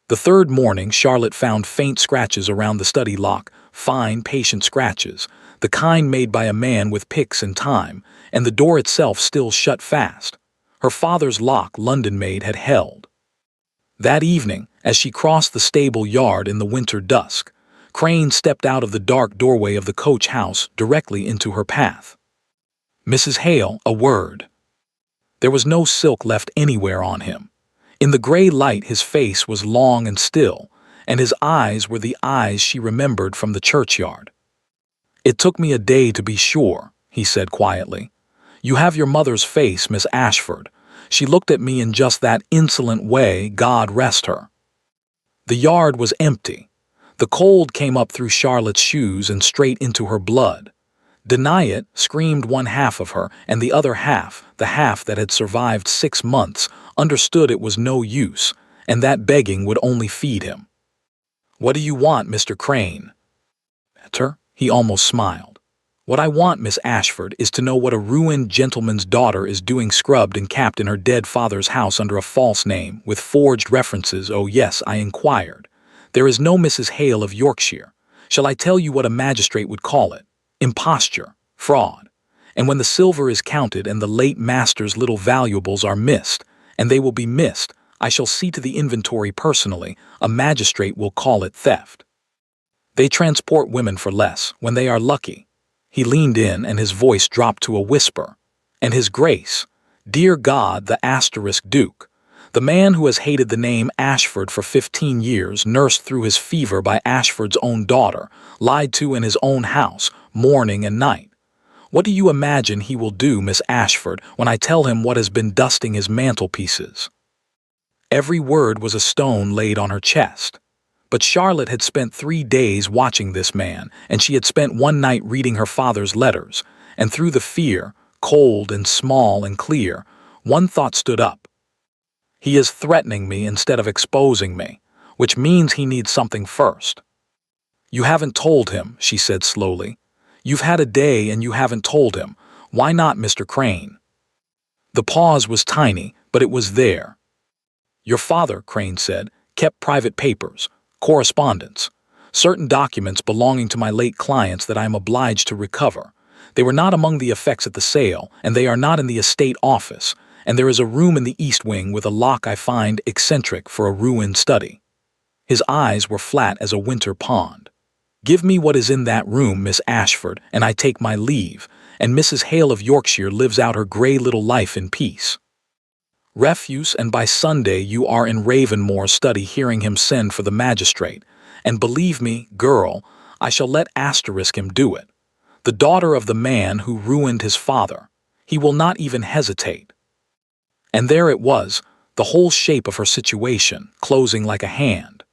The third morning Charlotte found faint scratches around the study lock, fine, patient scratches, the kind made by a man with picks and time, and the door itself still shut fast. Her father's lock, London maid, had held. That evening, as she crossed the stable yard in the winter dusk, Crane stepped out of the dark doorway of the coach house directly into her path. "Mrs. Hale, a word." There was no silk left anywhere on him. In the gray light his face was long and still, and his eyes were the eyes she remembered from the churchyard. "It took me a day to be sure," he said quietly. "You have your mother's face, Miss Ashford. She looked at me in just that insolent way, God rest her." The yard was empty. The cold came up through Charlotte's shoes and straight into her blood. "Deny it," screamed one half of her, and the other half, the half that had survived 6 months, understood it was no use, and that begging would only feed him. "What do you want, Mr. Crane?" "Better?" He almost smiled. What I want, Miss Ashford, is to know what a ruined gentleman's daughter is doing scrubbed and capped in her dead father's house under a false name, with forged references. Oh yes, I inquired. There is no Mrs. Hale of Yorkshire. Shall I tell you what a magistrate would call it? Imposture, fraud. And when the silver is counted and the late master's little valuables are missed, and they will be missed, I shall see to the inventory personally. A magistrate will call it theft. They transport women for less, when they are lucky. He leaned in and his voice dropped to a whisper. And His Grace, dear God, the asterisk Duke, the man who has hated the name Ashford for 15 years, nursed through his fever by Ashford's own daughter, lied to in his own house, morning and night. What do you imagine he will do, Miss Ashford, when I tell him what has been dusting his mantelpieces? Every word was a stone laid on her chest. But Charlotte had spent 3 days watching this man, and she had spent one night reading her father's letters, and through the fear, cold and small and clear, one thought stood up. He is threatening me instead of exposing me, which means he needs something first. You haven't told him, she said slowly. You've had a day and you haven't told him. Why not, Mr. Crane? The pause was tiny, but it was there. Your father, Crane said, kept private papers, correspondence, certain documents belonging to my late clients that I am obliged to recover. They were not among the effects at the sale, and they are not in the estate office, and there is a room in the east wing with a lock I find eccentric for a ruined study. His eyes were flat as a winter pond. Give me what is in that room, Miss Ashford, and I take my leave, and Mrs. Hale of Yorkshire lives out her grey little life in peace. Refuse, and by Sunday you are in Ravenmore's study hearing him send for the magistrate, and believe me, girl, I shall let asterisk him do it. The daughter of the man who ruined his father. He will not even hesitate. And there it was, the whole shape of her situation, closing like a hand.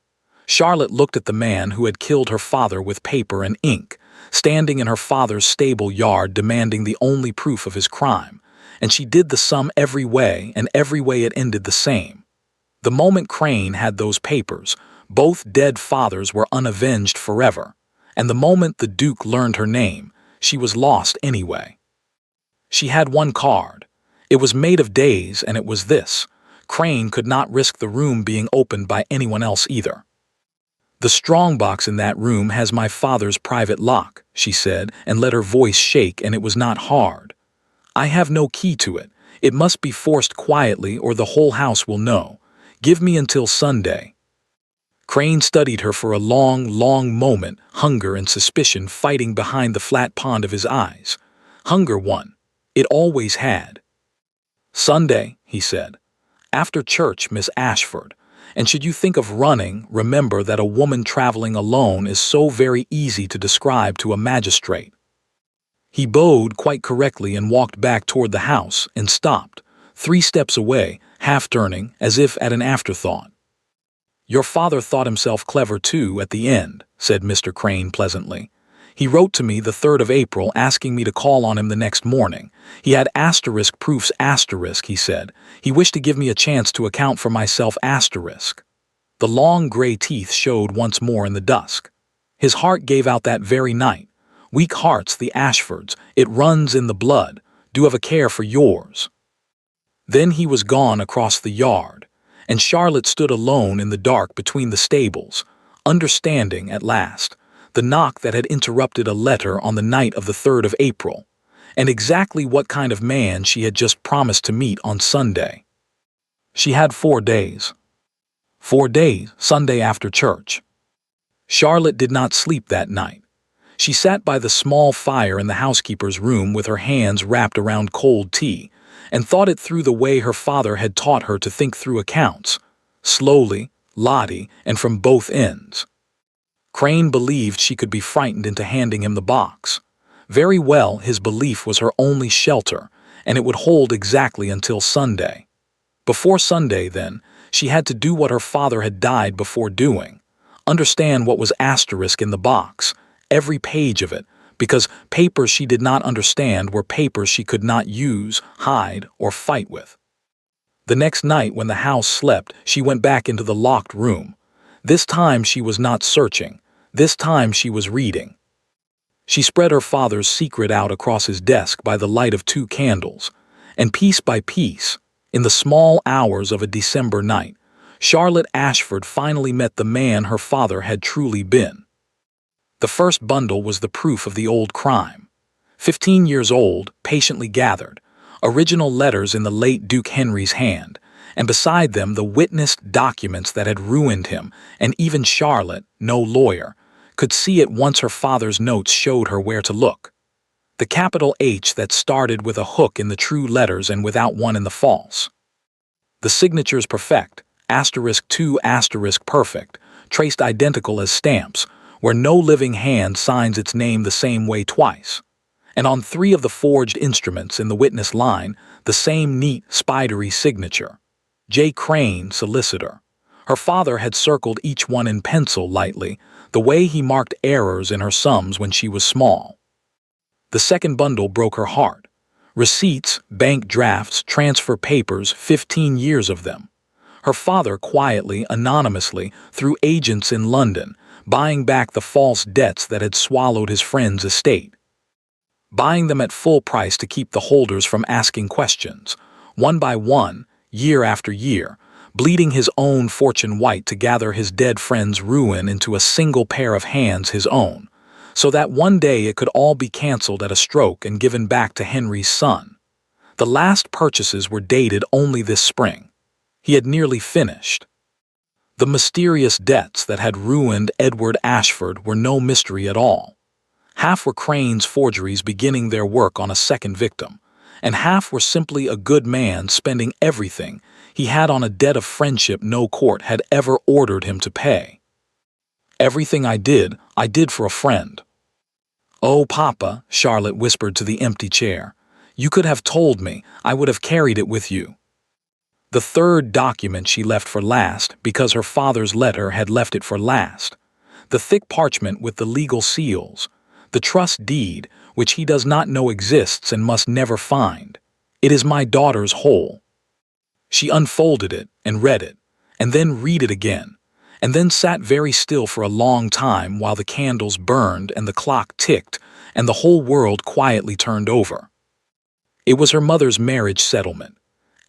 Charlotte looked at the man who had killed her father with paper and ink, standing in her father's stable yard demanding the only proof of his crime, and she did the sum every way, and every way it ended the same. The moment Crane had those papers, both dead fathers were unavenged forever, and the moment the Duke learned her name, she was lost anyway. She had one card. It was made of days, and it was this: Crane could not risk the room being opened by anyone else either. The strongbox in that room has my father's private lock, she said, and let her voice shake, and it was not hard. I have no key to it. It must be forced quietly or the whole house will know. Give me until Sunday. Crane studied her for a long, long moment, hunger and suspicion fighting behind the flat pond of his eyes. Hunger won. It always had. Sunday, he said. After church, Miss Ashford. And should you think of running, remember that a woman traveling alone is so very easy to describe to a magistrate. He bowed quite correctly and walked back toward the house and stopped, 3 steps away, half turning, as if at an afterthought. Your father thought himself clever too at the end, said Mr. Crane pleasantly. He wrote to me the 3rd of April asking me to call on him the next morning. He had asterisk proofs asterisk, he said. He wished to give me a chance to account for myself asterisk. The long gray teeth showed once more in the dusk. His heart gave out that very night. Weak hearts, the Ashfords, it runs in the blood. Do have a care for yours. Then he was gone across the yard, and Charlotte stood alone in the dark between the stables, understanding, at last, the knock that had interrupted a letter on the night of the 3rd of April, and exactly what kind of man she had just promised to meet on Sunday. She had 4 days. 4 days, Sunday after church. Charlotte did not sleep that night. She sat by the small fire in the housekeeper's room with her hands wrapped around cold tea, and thought it through the way her father had taught her to think through accounts, slowly, Lottie, and from both ends. Crane believed she could be frightened into handing him the box. Very well, his belief was her only shelter, and it would hold exactly until Sunday. Before Sunday, then, she had to do what her father had died before doing. Understand what was asterisk in the box, every page of it, because papers she did not understand were papers she could not use, hide, or fight with. The next night when the house slept, she went back into the locked room. This time she was not searching. This time she was reading. She spread her father's secret out across his desk by the light of 2 candles, and piece by piece, in the small hours of a December night, Charlotte Ashford finally met the man her father had truly been. The first bundle was the proof of the old crime. 15 years old, patiently gathered, original letters in the late Duke Henry's hand, and beside them the witnessed documents that had ruined him, and even Charlotte, no lawyer, could see it once her father's notes showed her where to look. The capital H that started with a hook in the true letters and without one in the false. The signatures perfect, *2 perfect, traced identical as stamps, where no living hand signs its name the same way twice. And on 3 of the forged instruments in the witness line, the same neat, spidery signature. J. Crane, solicitor. Her father had circled each one in pencil lightly, the way he marked errors in her sums when she was small. The second bundle broke her heart. Receipts, bank drafts, transfer papers, 15 years of them. Her father quietly, anonymously, through agents in London, buying back the false debts that had swallowed his friend's estate. Buying them at full price to keep the holders from asking questions, one by one, year after year, bleeding his own fortune white to gather his dead friend's ruin into a single pair of hands his own, so that one day it could all be cancelled at a stroke and given back to Henry's son. The last purchases were dated only this spring. He had nearly finished. The mysterious debts that had ruined Edward Ashford were no mystery at all. Half were Crane's forgeries beginning their work on a second victim, and half were simply a good man spending everything he had on a debt of friendship no court had ever ordered him to pay. Everything I did for a friend. "Oh, Papa," Charlotte whispered to the empty chair, "you could have told me, I would have carried it with you." The third document she left for last because her father's letter had left it for last. The thick parchment with the legal seals. The trust deed, which he does not know exists and must never find. "It is my daughter's whole." She unfolded it and read it, and then read it again, and then sat very still for a long time while the candles burned and the clock ticked and the whole world quietly turned over. It was her mother's marriage settlement.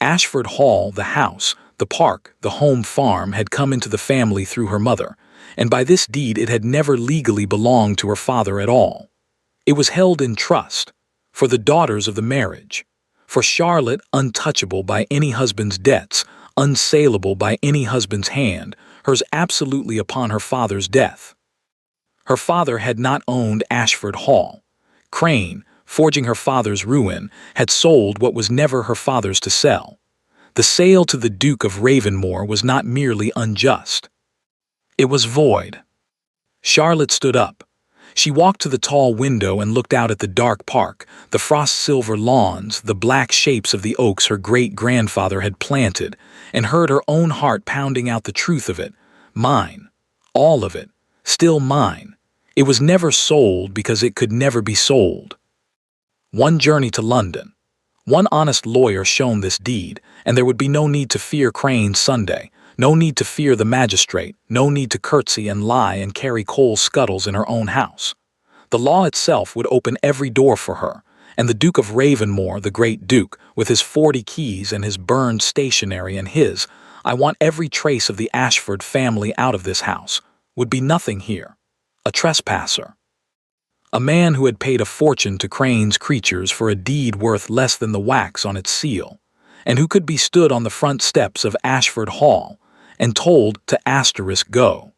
Ashford Hall, the house, the park, the home farm had come into the family through her mother, and by this deed it had never legally belonged to her father at all. It was held in trust, for the daughters of the marriage, for Charlotte, untouchable by any husband's debts, unsaleable by any husband's hand, hers absolutely upon her father's death. Her father had not owned Ashford Hall. Crane, forging her father's ruin, had sold what was never her father's to sell. The sale to the Duke of Ravenmore was not merely unjust. It was void. Charlotte stood up. She walked to the tall window and looked out at the dark park, the frost-silver lawns, the black shapes of the oaks her great-grandfather had planted, and heard her own heart pounding out the truth of it. Mine. All of it. Still mine. It was never sold because it could never be sold. One journey to London. One honest lawyer shown this deed, and there would be no need to fear Crane's Sunday, no need to fear the magistrate, no need to curtsy and lie and carry coal scuttles in her own house. The law itself would open every door for her, and the Duke of Ravenmore, the great Duke, with his 40 keys and his burned stationery and his, "I want every trace of the Ashford family out of this house," would be nothing here. A trespasser. A man who had paid a fortune to Crane's creatures for a deed worth less than the wax on its seal, and who could be stood on the front steps of Ashford Hall and told to *go.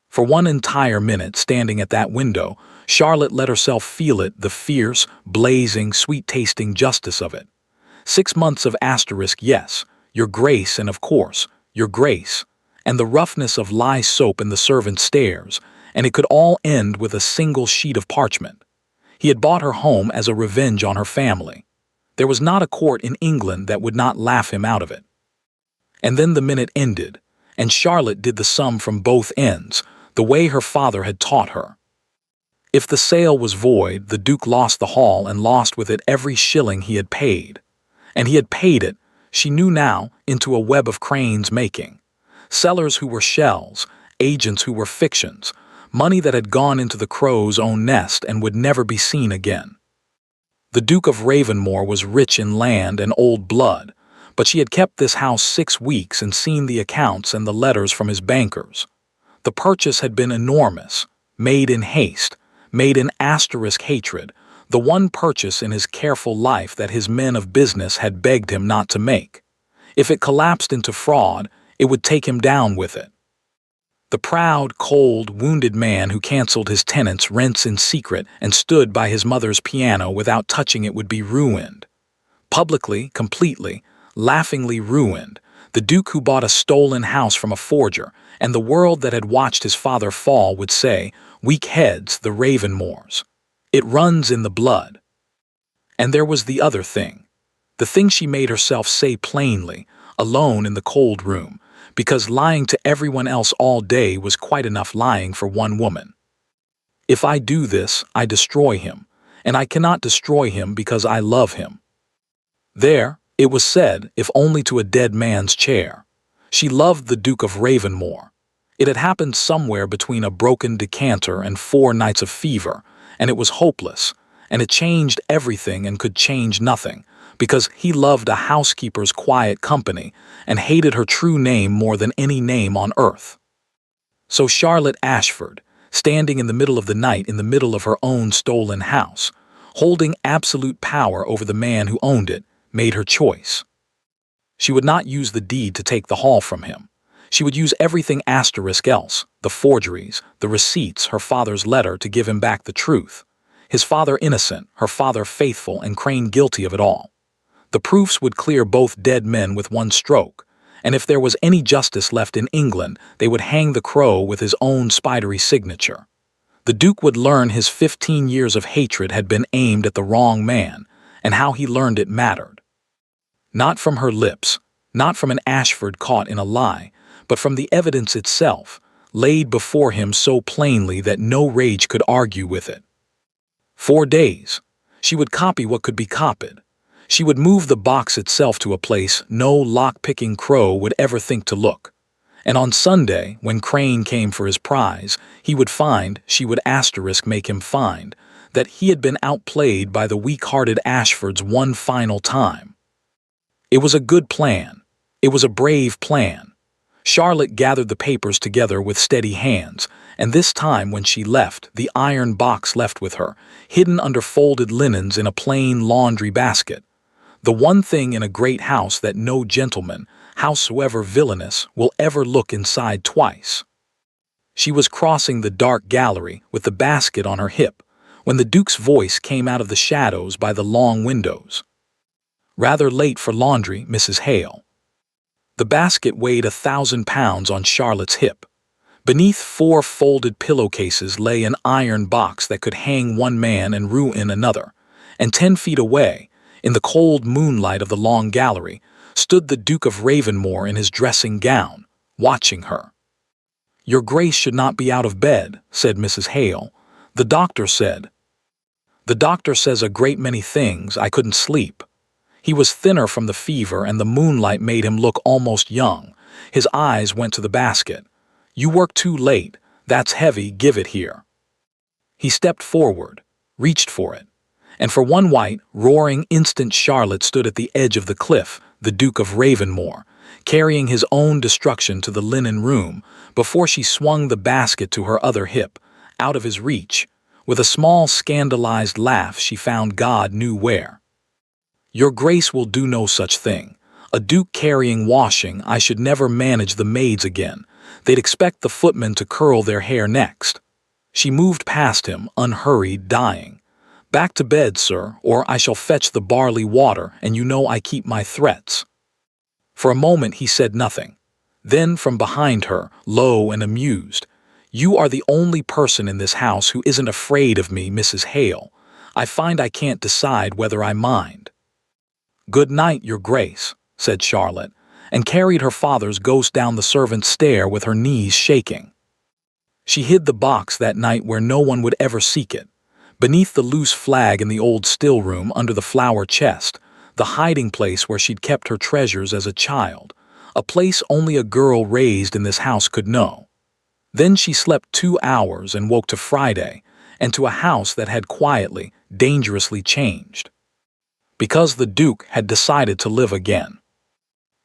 For one entire minute standing at that window, Charlotte let herself feel it, the fierce, blazing, sweet-tasting justice of it. 6 months of yes, your grace, and of course, your grace, and the roughness of lye soap in the servants' stairs, and it could all end with a single sheet of parchment. He had bought her home as a revenge on her family. There was not a court in England that would not laugh him out of it. And then the minute ended, and Charlotte did the sum from both ends, the way her father had taught her. If the sale was void, the Duke lost the hall and lost with it every shilling he had paid. And he had paid it, she knew now, into a web of Crane's making. Sellers who were shells, agents who were fictions, money that had gone into the crow's own nest and would never be seen again. The Duke of Ravenmore was rich in land and old blood, but she had kept this house 6 weeks and seen the accounts and the letters from his bankers. The purchase had been enormous, made in haste, made in asterisk hatred, the one purchase in his careful life that his men of business had begged him not to make. If it collapsed into fraud, it would take him down with it. The proud, cold, wounded man who canceled his tenants' rents in secret and stood by his mother's piano without touching it would be ruined. Publicly, completely, laughingly ruined, the Duke who bought a stolen house from a forger, and the world that had watched his father fall would say, "Weak heads, the Ravenmores. It runs in the blood." And there was the other thing. The thing she made herself say plainly, alone in the cold room, because lying to everyone else all day was quite enough lying for one woman. "If I do this, I destroy him, and I cannot destroy him because I love him." There, it was said, if only to a dead man's chair. She loved the Duke of Ravenmore. It had happened somewhere between a broken decanter and 4 nights of fever, and it was hopeless, and it changed everything and could change nothing, because he loved a housekeeper's quiet company and hated her true name more than any name on earth. So Charlotte Ashford, standing in the middle of the night in the middle of her own stolen house, holding absolute power over the man who owned it, made her choice. She would not use the deed to take the hall from him. She would use everything asterisk else, the forgeries, the receipts, her father's letter to give him back the truth. His father innocent, her father faithful, and Crane guilty of it all. The proofs would clear both dead men with one stroke, and if there was any justice left in England, they would hang the crow with his own spidery signature. The Duke would learn his 15 years of hatred had been aimed at the wrong man, and how he learned it mattered. Not from her lips, not from an Ashford caught in a lie, but from the evidence itself, laid before him so plainly that no rage could argue with it. 4 days. She would copy what could be copied. She would move the box itself to a place no lock-picking crow would ever think to look. And on Sunday, when Crane came for his prize, he would find, she would asterisk make him find, that he had been outplayed by the weak-hearted Ashfords one final time. It was a good plan. It was a brave plan. Charlotte gathered the papers together with steady hands, and this time when she left, the iron box left with her, hidden under folded linens in a plain laundry basket. The one thing in a great house that no gentleman, howsoever villainous, will ever look inside twice. She was crossing the dark gallery with the basket on her hip, when the Duke's voice came out of the shadows by the long windows. "Rather late for laundry, Mrs. Hale." The basket weighed 1,000 pounds on Charlotte's hip. Beneath 4 folded pillowcases lay an iron box that could hang one man and ruin another, and 10 feet away, in the cold moonlight of the long gallery, stood the Duke of Ravenmore in his dressing gown, watching her. "Your Grace should not be out of bed," said Mrs. Hale. "The doctor said." "The doctor says a great many things. I couldn't sleep." He was thinner from the fever, and the moonlight made him look almost young. His eyes went to the basket. "You work too late. That's heavy. Give it here." He stepped forward, reached for it, and for one white, roaring instant Charlotte stood at the edge of the cliff, the Duke of Ravenmore, carrying his own destruction to the linen room, before she swung the basket to her other hip, out of his reach. With a small scandalized laugh she found God knew where. "Your Grace will do no such thing. A Duke carrying washing, I should never manage the maids again. They'd expect the footmen to curl their hair next." She moved past him, unhurried, dying. "Back to bed, sir, or I shall fetch the barley water, and you know I keep my threats." For a moment he said nothing. Then from behind her, low and amused, "You are the only person in this house who isn't afraid of me, Mrs. Hale. I find I can't decide whether I mind." "Good night, Your Grace," said Charlotte, and carried her father's ghost down the servants' stair with her knees shaking. She hid the box that night where no one would ever seek it, beneath the loose flag in the old still room under the flower chest, the hiding place where she'd kept her treasures as a child, a place only a girl raised in this house could know. Then she slept 2 hours and woke to Friday, and to a house that had quietly, dangerously changed. Because the Duke had decided to live again.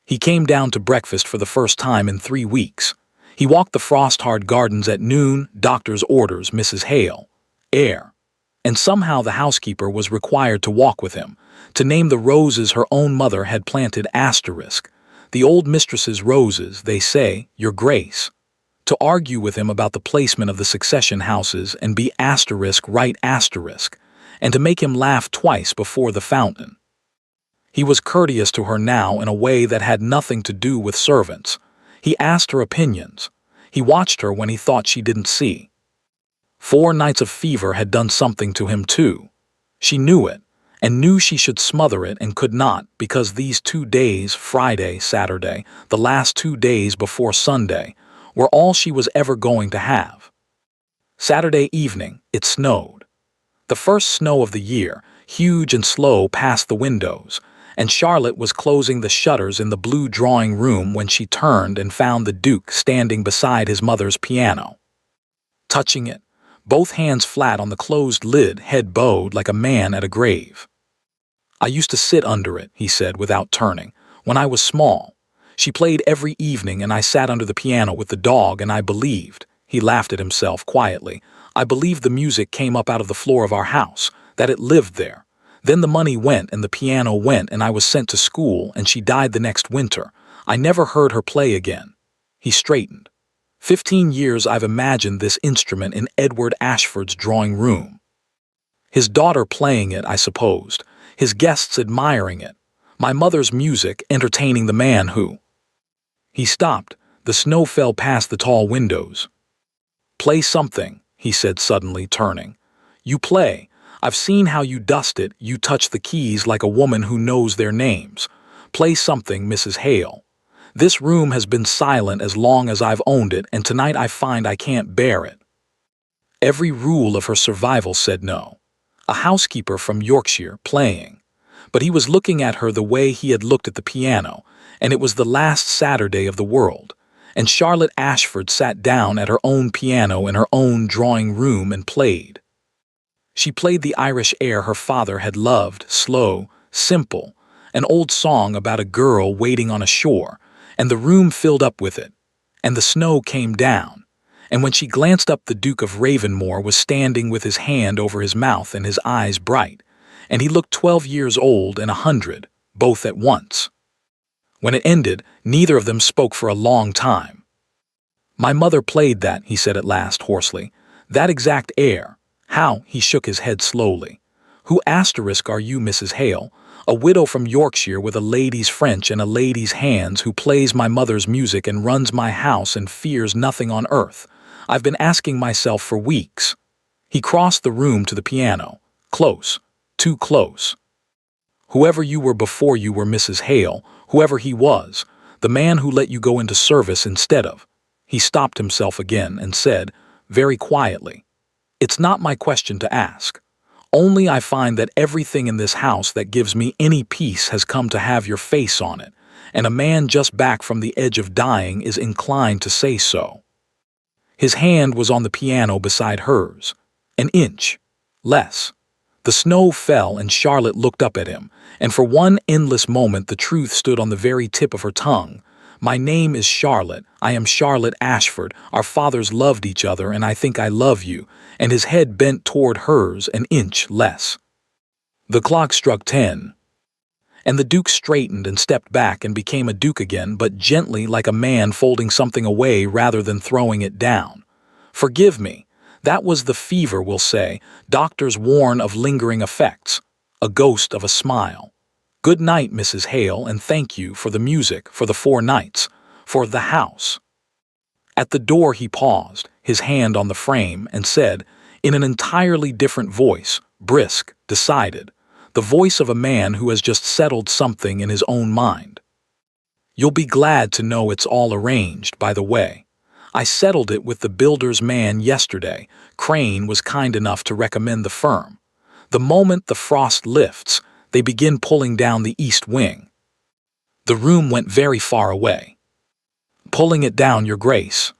He came down to breakfast for the first time in 3 weeks. He walked the frost-hard gardens at noon, doctor's orders, Mrs. Hale, air. And somehow the housekeeper was required to walk with him, to name the roses her own mother had planted asterisk. The old mistress's roses, they say, your grace. To argue with him about the placement of the succession houses and be asterisk right asterisk, and to make him laugh twice before the fountain. He was courteous to her now in a way that had nothing to do with servants. He asked her opinions. He watched her when he thought she didn't see. 4 nights of fever had done something to him too. She knew it, and knew she should smother it and could not, because these 2 days, Friday, Saturday, the last 2 days before Sunday, were all she was ever going to have. Saturday evening, it snowed. The first snow of the year, huge and slow, passed the windows, and Charlotte was closing the shutters in the blue drawing room when she turned and found the Duke standing beside his mother's piano. Touching it, both hands flat on the closed lid, head bowed like a man at a grave. I used to sit under it, he said without turning, when I was small. She played every evening and I sat under the piano with the dog and I believed, he laughed at himself quietly, I believed the music came up out of the floor of our house, that it lived there. Then the money went and the piano went and I was sent to school and she died the next winter. I never heard her play again. He straightened. 15 years I've imagined this instrument in Edward Ashford's drawing room. His daughter playing it, I supposed. His guests admiring it. My mother's music entertaining the man who... He stopped. The snow fell past the tall windows. Play something, he said suddenly, turning. You play. I've seen how you dust it, you touch the keys like a woman who knows their names. Play something, Mrs. Hale. This room has been silent as long as I've owned it, and tonight I find I can't bear it. Every rule of her survival said no. A housekeeper from Yorkshire playing. But he was looking at her the way he had looked at the piano, and it was the last Saturday of the world, and Charlotte Ashford sat down at her own piano in her own drawing room and played. She played the Irish air her father had loved, slow, simple, an old song about a girl waiting on a shore, and the room filled up with it, and the snow came down, and when she glanced up the Duke of Ravenmore was standing with his hand over his mouth and his eyes bright, and he looked 12 years old and 100, both at once. When it ended, neither of them spoke for a long time. My mother played that, he said at last hoarsely, that exact air. How? He shook his head slowly. Who asterisk are you, Mrs. Hale? A widow from Yorkshire with a lady's French and a lady's hands who plays my mother's music and runs my house and fears nothing on earth. I've been asking myself for weeks. He crossed the room to the piano. Close. Too close. Whoever you were before you were Mrs. Hale, whoever he was, the man who let you go into service instead of. He stopped himself again and said, very quietly, it's not my question to ask. Only I find that everything in this house that gives me any peace has come to have your face on it, and a man just back from the edge of dying is inclined to say so. His hand was on the piano beside hers. An inch. Less. The snow fell and Charlotte looked up at him, and for one endless moment the truth stood on the very tip of her tongue. My name is Charlotte. I am Charlotte Ashford. Our fathers loved each other, and I think I love you. And his head bent toward hers an inch less. The clock struck 10. And the Duke straightened and stepped back and became a Duke again, but gently like a man folding something away rather than throwing it down. Forgive me. That was the fever, we'll say. Doctors warn of lingering effects. A ghost of a smile. Good night, Mrs. Hale, and thank you for the music, for the 4 nights, for the house. At the door he paused, his hand on the frame, and said, in an entirely different voice, brisk, decided, the voice of a man who has just settled something in his own mind. You'll be glad to know it's all arranged, by the way. I settled it with the builder's man yesterday. Crane was kind enough to recommend the firm. The moment the frost lifts, they begin pulling down the east wing. The room went very far away. Pulling it down, Your Grace.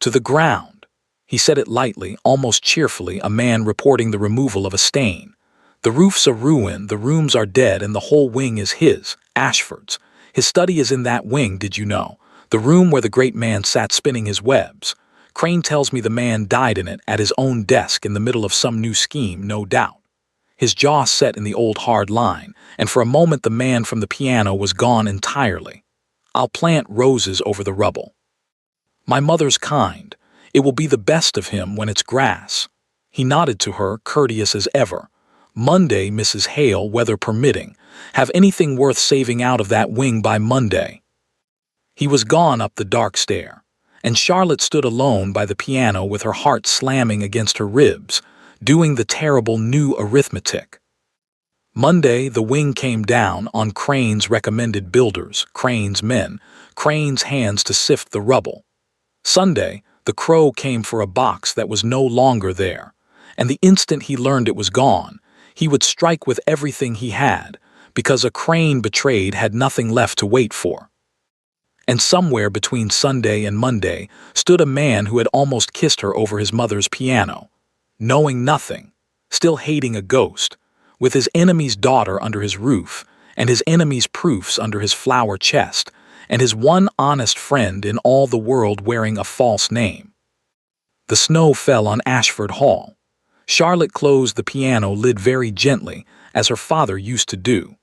To the ground. He said it lightly, almost cheerfully, a man reporting the removal of a stain. The roof's a ruin, the rooms are dead, and the whole wing is his, Ashford's. His study is in that wing, did you know? The room where the great man sat spinning his webs. Crane tells me the man died in it, at his own desk, in the middle of some new scheme, no doubt. His jaw set in the old hard line, and for a moment the man from the piano was gone entirely. I'll plant roses over the rubble. My mother's kind. It will be the best of him when it's grass. He nodded to her, courteous as ever. Monday, Mrs. Hale, weather permitting. Have anything worth saving out of that wing by Monday. He was gone up the dark stair, and Charlotte stood alone by the piano with her heart slamming against her ribs, doing the terrible new arithmetic. Monday, the wing came down on Crane's recommended builders, Crane's men, Crane's hands to sift the rubble. Sunday, the crow came for a box that was no longer there, and the instant he learned it was gone, he would strike with everything he had, because a Crane betrayed had nothing left to wait for. And somewhere between Sunday and Monday stood a man who had almost kissed her over his mother's piano, knowing nothing, still hating a ghost, with his enemy's daughter under his roof, and his enemy's proofs under his flower chest, and his one honest friend in all the world wearing a false name. The snow fell on Ashford Hall. Charlotte closed the piano lid very gently, as her father used to do.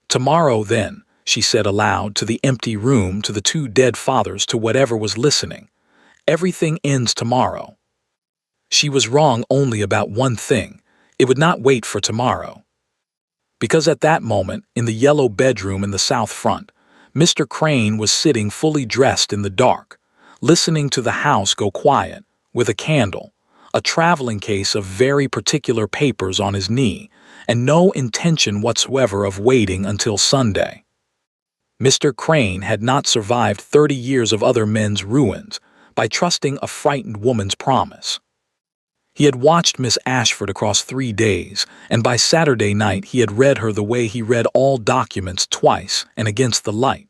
"Tomorrow, then," she said aloud, to the empty room, to the two dead fathers, to whatever was listening. "Everything ends tomorrow." She was wrong only about one thing. It would not wait for tomorrow. Because at that moment, in the yellow bedroom in the south front, Mr. Crane was sitting fully dressed in the dark, listening to the house go quiet, with a candle, a traveling case of very particular papers on his knee, and no intention whatsoever of waiting until Sunday. Mr. Crane had not survived 30 years of other men's ruins by trusting a frightened woman's promise. He had watched Miss Ashford across 3 days, and by Saturday night he had read her the way he read all documents twice and against the light.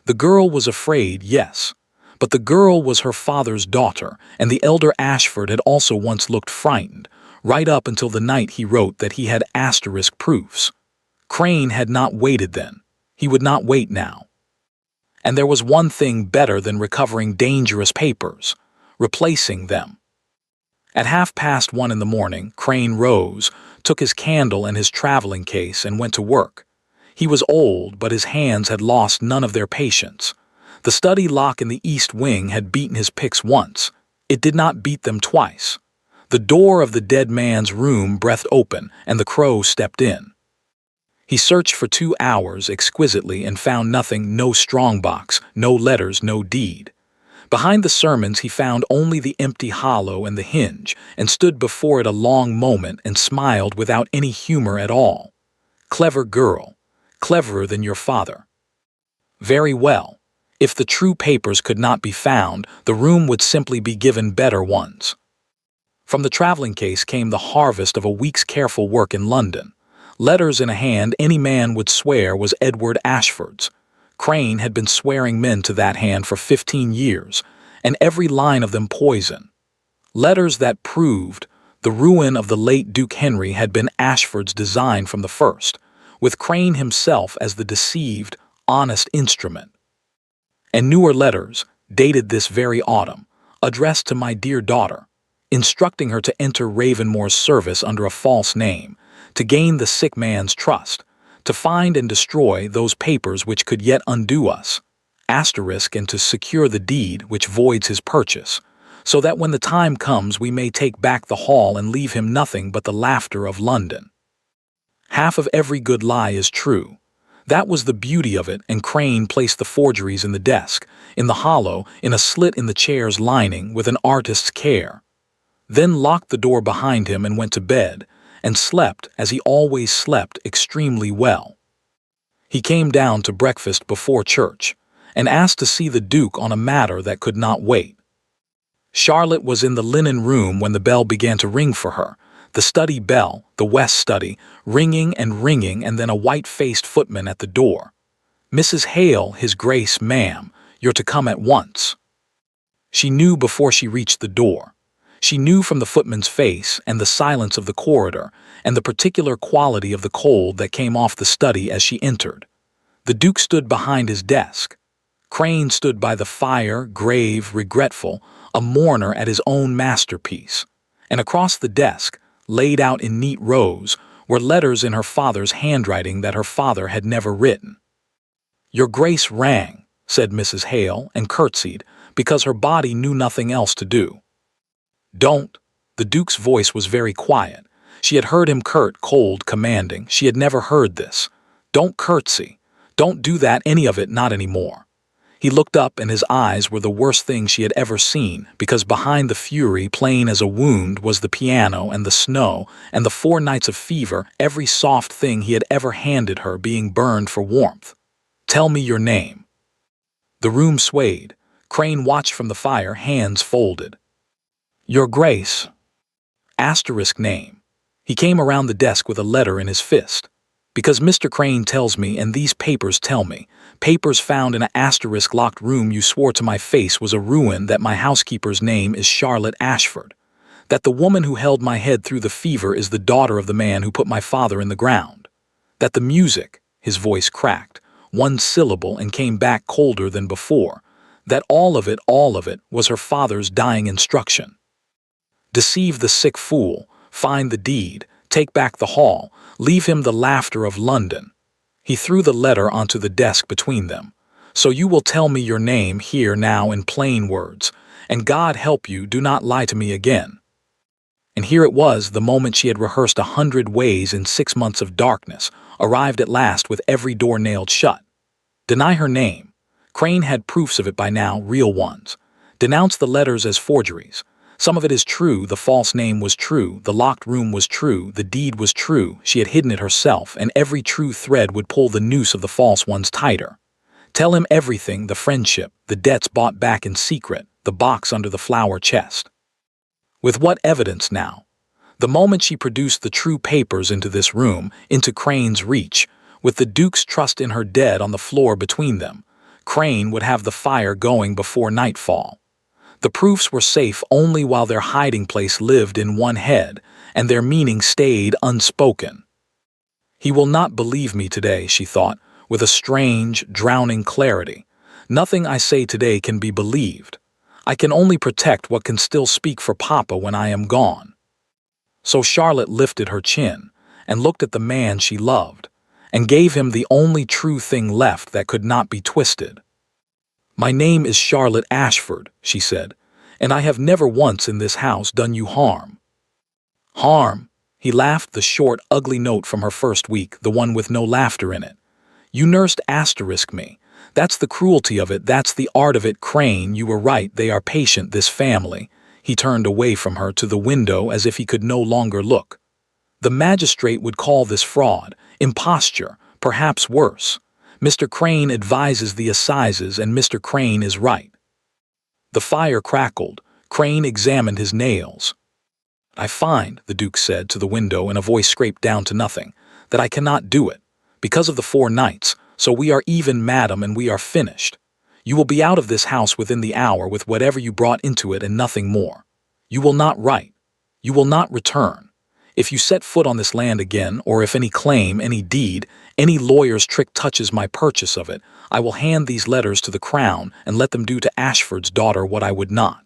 The girl was afraid, yes, but the girl was her father's daughter, and the elder Ashford had also once looked frightened, right up until the night he wrote that he had asterisk proofs. Crane had not waited then. He would not wait now. And there was one thing better than recovering dangerous papers: replacing them. At 1:30 in the morning, Crane rose, took his candle and his traveling case, and went to work. He was old, but his hands had lost none of their patience. The study lock in the east wing had beaten his picks once. It did not beat them twice. The door of the dead man's room breathed open, and the crow stepped in. He searched for 2 hours exquisitely and found nothing, no strongbox, no letters, no deed. Behind the sermons he found only the empty hollow and the hinge, and stood before it a long moment and smiled without any humor at all. "Clever girl, cleverer than your father." Very well. If the true papers could not be found, the room would simply be given better ones. From the traveling case came the harvest of a week's careful work in London. Letters in a hand any man would swear was Edward Ashford's. Crane had been swearing men to that hand for 15 years, and every line of them poison. Letters that proved the ruin of the late Duke Henry had been Ashford's design from the first, with Crane himself as the deceived, honest instrument. And newer letters, dated this very autumn, addressed to my dear daughter, instructing her to enter Ravenmore's service under a false name, to gain the sick man's trust, to find and destroy those papers which could yet undo us, asterisk, and to secure the deed which voids his purchase, so that when the time comes we may take back the hall and leave him nothing but the laughter of London. Half of every good lie is true. That was the beauty of it, and Crane placed the forgeries in the desk, in the hollow, in a slit in the chair's lining, with an artist's care. Then locked the door behind him and went to bed, and slept, as he always slept, extremely well. He came down to breakfast before church, and asked to see the Duke on a matter that could not wait. Charlotte was in the linen room when the bell began to ring for her, the study bell, the west study, ringing, and then a white-faced footman at the door. "Mrs. Hale, His Grace, ma'am, you're to come at once." She knew before she reached the door. She knew from the footman's face and the silence of the corridor and the particular quality of the cold that came off the study as she entered. The Duke stood behind his desk. Crane stood by the fire, grave, regretful, a mourner at his own masterpiece. And across the desk, laid out in neat rows, were letters in her father's handwriting that her father had never written. "Your Grace rang," said Mrs. Hale, and curtsied, because her body knew nothing else to do. "Don't." The Duke's voice was very quiet. She had heard him curt, cold, commanding. She had never heard this. "Don't curtsy. Don't do that, any of it, not anymore." He looked up, and his eyes were the worst thing she had ever seen, because behind the fury, plain as a wound, was the piano and the snow and the 4 nights of fever, every soft thing he had ever handed her being burned for warmth. "Tell me your name." The room swayed. Crane watched from the fire, hands folded. "Your Grace." Asterisk name. He came around the desk with a letter in his fist. "Because Mr. Crane tells me, and these papers tell me, papers found in an asterisk-locked room you swore to my face was a ruin, that my housekeeper's name is Charlotte Ashford, that the woman who held my head through the fever is the daughter of the man who put my father in the ground, that the music," his voice cracked, one syllable and came back colder than before, "that all of it, was her father's dying instruction. Deceive the sick fool, find the deed, take back the hall, leave him the laughter of London." He threw the letter onto the desk between them. "So you will tell me your name here now in plain words, and God help you, do not lie to me again." And here it was, the moment she had rehearsed 100 ways in 6 months of darkness, arrived at last with every door nailed shut. Deny her name. Crane had proofs of it by now, real ones. Denounce the letters as forgeries. Some of it is true, the false name was true, the locked room was true, the deed was true, she had hidden it herself, and every true thread would pull the noose of the false ones tighter. Tell him everything, the friendship, the debts bought back in secret, the box under the flower chest. With what evidence now? The moment she produced the true papers into this room, into Crane's reach, with the Duke's trust in her dead on the floor between them, Crane would have the fire going before nightfall. The proofs were safe only while their hiding place lived in one head, and their meaning stayed unspoken. "He will not believe me today," she thought, with a strange, drowning clarity. "Nothing I say today can be believed. I can only protect what can still speak for Papa when I am gone." So Charlotte lifted her chin, and looked at the man she loved, and gave him the only true thing left that could not be twisted. "My name is Charlotte Ashford," she said, "and I have never once in this house done you harm." "Harm?" He laughed, the short, ugly note from her first week, the one with no laughter in it. "You nursed asterisk me. That's the cruelty of it, that's the art of it. Crane, you were right, they are patient, this family." He turned away from her to the window as if he could no longer look. "The magistrate would call this fraud, imposture, perhaps worse. Mr. Crane advises the assizes, and Mr. Crane is right." The fire crackled. Crane examined his nails. "I find," the Duke said to the window in a voice scraped down to nothing, "that I cannot do it, because of the 4 nights, so we are even, madam, and we are finished. You will be out of this house within the hour with whatever you brought into it and nothing more. You will not write. You will not return. If you set foot on this land again, or if any claim, any deed, any lawyer's trick touches my purchase of it, I will hand these letters to the Crown and let them do to Ashford's daughter what I would not."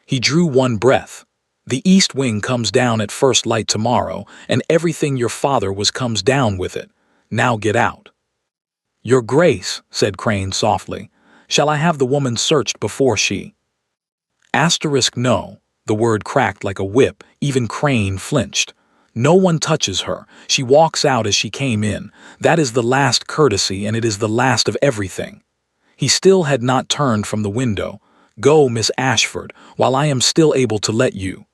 He drew one breath. "The east wing comes down at first light tomorrow, and everything your father was comes down with it. Now get out." "Your Grace," said Crane softly, "shall I have the woman searched before she—" Asterisk no. The word cracked like a whip, even Crane flinched. "No one touches her. She walks out as she came in. That is the last courtesy, and it is the last of everything." He still had not turned from the window. "Go, Miss Ashford, while I am still able to let you."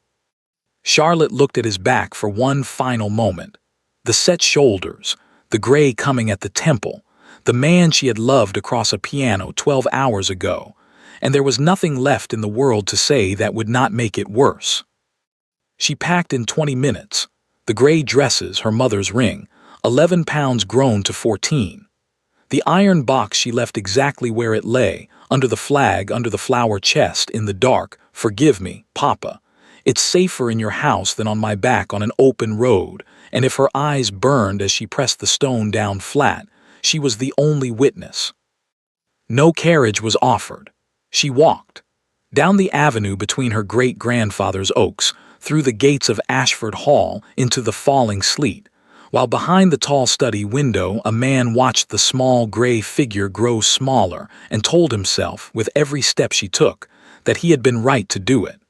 Charlotte looked at his back for one final moment. The set shoulders, the gray coming at the temple, the man she had loved across a piano 12 hours ago, and there was nothing left in the world to say that would not make it worse. She packed in 20 minutes. The gray dresses, her mother's ring, 11 pounds grown to 14. The iron box she left exactly where it lay, under the flag, under the flower chest, in the dark. Forgive me, Papa. It's safer in your house than on my back on an open road. And if her eyes burned as she pressed the stone down flat, she was the only witness. No carriage was offered. She walked. Down the avenue between her great-grandfather's oaks, through the gates of Ashford Hall, into the falling sleet, while behind the tall study window a man watched the small gray figure grow smaller and told himself, with every step she took, that he had been right to do it.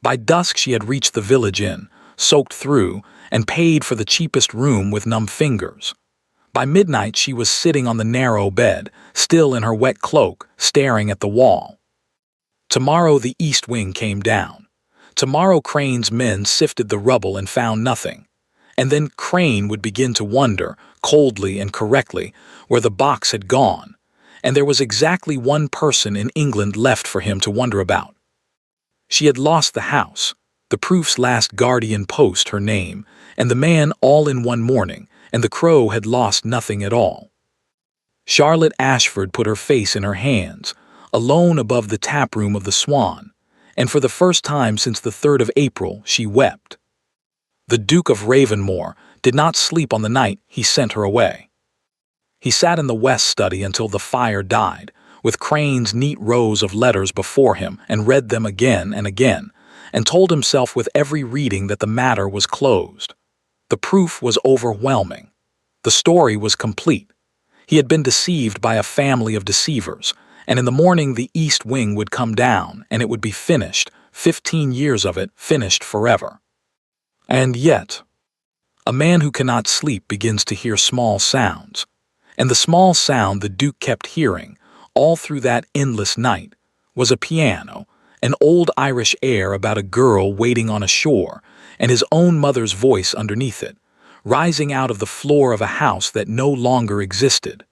By dusk she had reached the village inn, soaked through, and paid for the cheapest room with numb fingers. By midnight she was sitting on the narrow bed, still in her wet cloak, staring at the wall. Tomorrow the east wing came down. Tomorrow Crane's men sifted the rubble and found nothing. And then Crane would begin to wonder, coldly and correctly, where the box had gone. And there was exactly one person in England left for him to wonder about. She had lost the house, the proof's last guardian post her name, and the man all in one morning, and the crow had lost nothing at all. Charlotte Ashford put her face in her hands, alone above the taproom of the Swan, and for the first time since the 3rd of April she wept. The Duke of Ravenmore did not sleep on the night he sent her away. He sat in the west study until the fire died, with Crane's neat rows of letters before him, and read them again and again, and told himself with every reading that the matter was closed. The proof was overwhelming. The story was complete. He had been deceived by a family of deceivers, and in the morning the east wing would come down, and it would be finished, 15 years of it finished forever. And yet, a man who cannot sleep begins to hear small sounds, and the small sound the Duke kept hearing, all through that endless night, was a piano, an old Irish air about a girl waiting on a shore, and his own mother's voice underneath it, rising out of the floor of a house that no longer existed.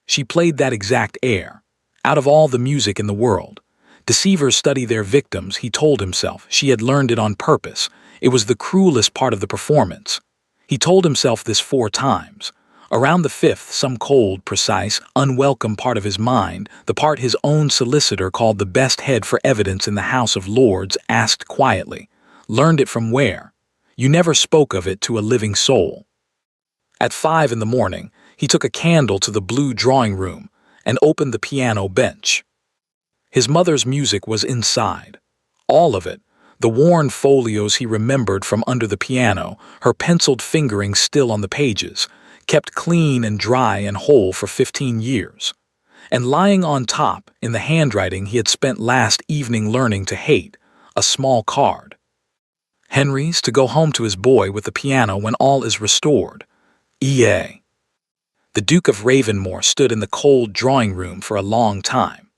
She played that exact air, out of all the music in the world. Deceivers study their victims, he told himself. She had learned it on purpose. It was the cruelest part of the performance. He told himself this 4 times. Around the 5th, some cold, precise, unwelcome part of his mind, the part his own solicitor called the best head for evidence in the House of Lords, asked quietly, "Learned it from where? You never spoke of it to a living soul." At 5 in the morning, he took a candle to the blue drawing room and opened the piano bench. His mother's music was inside. All of it, the worn folios he remembered from under the piano, her penciled fingering still on the pages, kept clean and dry and whole for 15 years. And lying on top, in the handwriting he had spent last evening learning to hate, a small card. Henry's to go home to his boy with the piano when all is restored. E.A. The Duke of Ravenmore stood in the cold drawing room for a long time.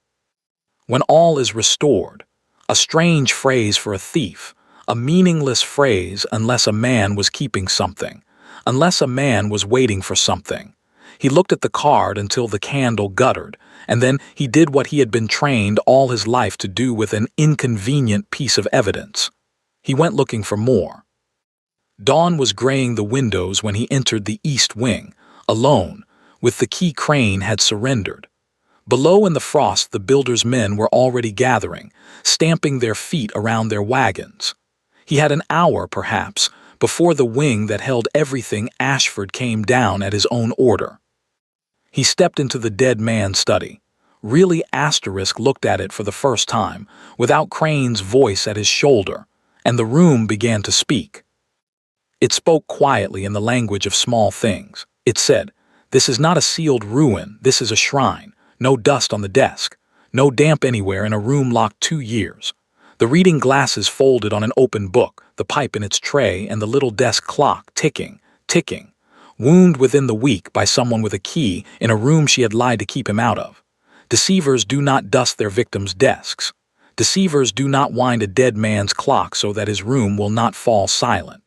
When all is restored, a strange phrase for a thief, a meaningless phrase unless a man was keeping something, unless a man was waiting for something. He looked at the card until the candle guttered, and then he did what he had been trained all his life to do with an inconvenient piece of evidence. He went looking for more. Dawn was graying the windows when he entered the east wing, alone, with the key. Crane had surrendered. Below in the frost the builder's men were already gathering, stamping their feet around their wagons. He had an hour, perhaps, before the wing that held everything Ashford came down at his own order. He stepped into the dead man's study. Really looked at it for the first time, without Crane's voice at his shoulder, and the room began to speak. It spoke quietly in the language of small things. It said, "This is not a sealed ruin, this is a shrine. No dust on the desk, no damp anywhere in a room locked 2 years. The reading glasses folded on an open book, the pipe in its tray, and the little desk clock ticking, ticking. Wound within the week by someone with a key in a room she had lied to keep him out of. Deceivers do not dust their victims' desks. Deceivers do not wind a dead man's clock so that his room will not fall silent."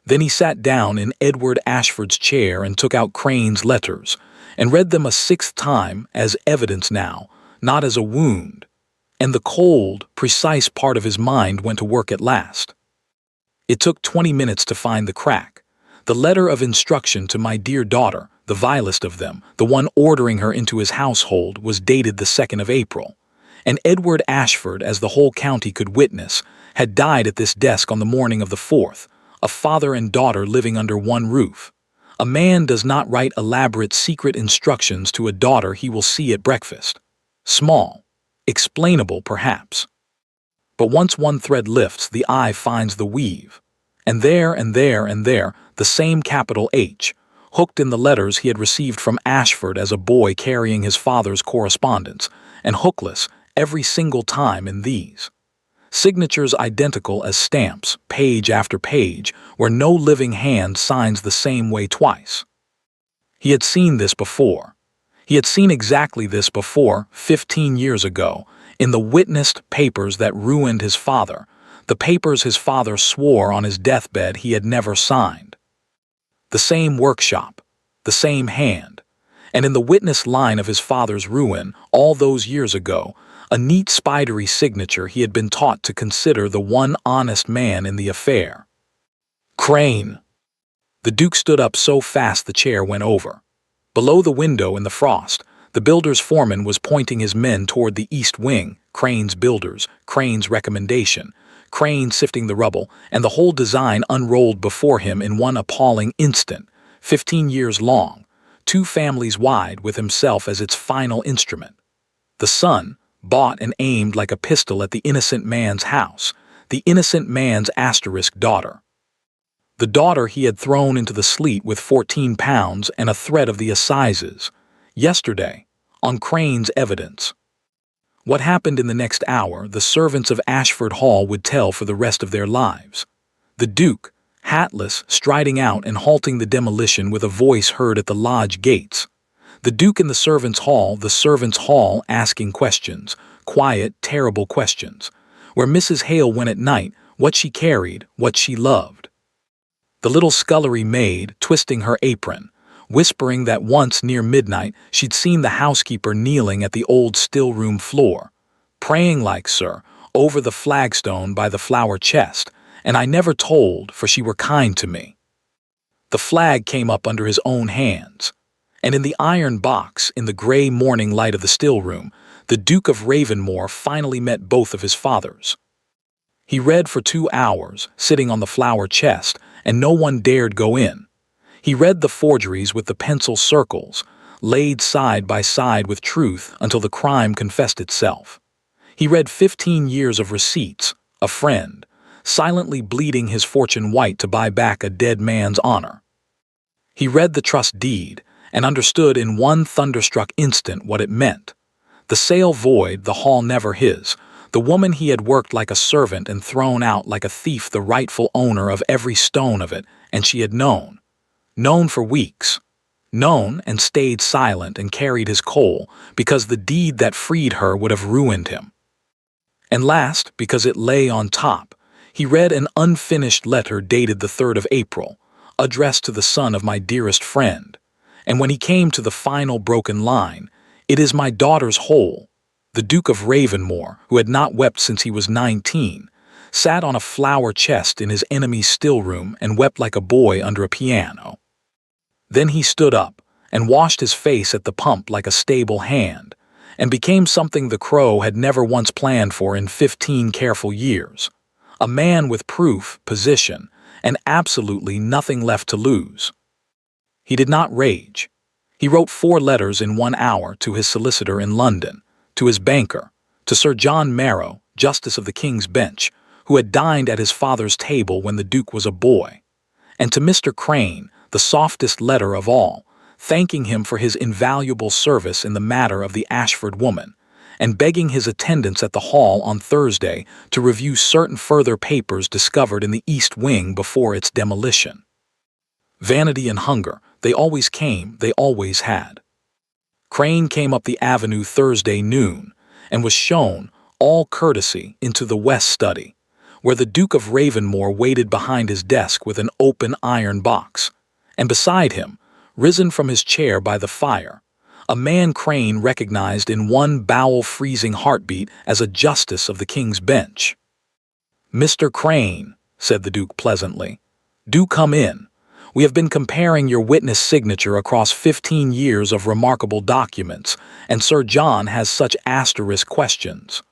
Then he sat down in Edward Ashford's chair and took out Crane's letters, and read them a 6th time as evidence now, not as a wound. And the cold, precise part of his mind went to work at last. It took 20 minutes to find the crack. The letter of instruction to my dear daughter, The vilest of them, the one ordering her into his household, was dated the 2nd of April. And Edward Ashford, as the whole county could witness, had died at this desk on the morning of the 4th, a father and daughter living under one roof. A man does not write elaborate secret instructions to a daughter he will see at breakfast. Small, explainable perhaps. But once one thread lifts, the eye finds the weave. And there, the same capital H, hooked in the letters he had received from Ashford as a boy carrying his father's correspondence, and hookless every single time in these. Signatures identical as stamps, page after page, where no living hand signs the same way twice. He had seen this before. He had seen exactly this before, 15 years ago, in the witnessed papers that ruined his father, the papers his father swore on his deathbed he had never signed. The same workshop, the same hand, and in the witness line of his father's ruin, all those years ago, a neat spidery signature he had been taught to consider the one honest man in the affair. Crane! The Duke stood up so fast the chair went over. Below the window in the frost, the builder's foreman was pointing his men toward the east wing, Crane's builders, Crane's recommendation, Crane sifting the rubble, and the whole design unrolled before him in one appalling instant, 15 years long, 2 families wide with himself as its final instrument. The son, bought and aimed like a pistol at the innocent man's house, the innocent man's asterisk daughter. The daughter he had thrown into the sleet with 14 pounds and a threat of the assizes, yesterday, on Crane's evidence. What happened in the next hour, the servants of Ashford Hall would tell for the rest of their lives. The Duke, hatless, striding out and halting the demolition with a voice heard at the lodge gates. The Duke in the servants' hall asking questions, quiet, terrible questions, where Mrs. Hale went at night, what she carried, what she loved. The little scullery maid, twisting her apron, whispering that once near midnight she'd seen the housekeeper kneeling at the old still-room floor, praying like, sir, over the flagstone by the flower chest, and I never told, for she were kind to me. The flag came up under his own hands, and in the iron box, in the grey morning light of the still-room, the Duke of Ravenmore finally met both of his fathers. He read for 2 hours, sitting on the flower chest, and no one dared go in. He read the forgeries with the pencil circles, laid side by side with truth until the crime confessed itself. He read 15 years of receipts, a friend, silently bleeding his fortune white to buy back a dead man's honor. He read the trust deed, and understood in one thunderstruck instant what it meant. The sale void, the hall never his, the woman he had worked like a servant and thrown out like a thief the rightful owner of every stone of it, and she had known for weeks, known and stayed silent and carried his coal, because the deed that freed her would have ruined him. And last, because it lay on top, he read an unfinished letter dated the 3rd of April, addressed to the son of my dearest friend, and when he came to the final broken line, "It is my daughter's whole," the Duke of Ravenmore, who had not wept since he was 19, sat on a flower chest in his enemy's still-room and wept like a boy under a piano. Then he stood up and washed his face at the pump like a stable hand, and became something the Crow had never once planned for in 15 careful years, a man with proof, position, and absolutely nothing left to lose. He did not rage. He wrote 4 letters in 1 hour to his solicitor in London, to his banker, to Sir John Marrow, Justice of the King's Bench, who had dined at his father's table when the Duke was a boy, and to Mr. Crane, the softest letter of all, thanking him for his invaluable service in the matter of the Ashford woman, and begging his attendance at the hall on Thursday to review certain further papers discovered in the East Wing before its demolition. Vanity and hunger, they always came, they always had. Crane came up the avenue Thursday noon, and was shown, all courtesy, into the west study, where the Duke of Ravenmore waited behind his desk with an open iron box, and beside him, risen from his chair by the fire, a man Crane recognized in one bowel-freezing heartbeat as a justice of the King's Bench. "Mr. Crane," said the Duke pleasantly, "do come in. We have been comparing your witness signature across 15 years of remarkable documents, and Sir John has such asterisk questions.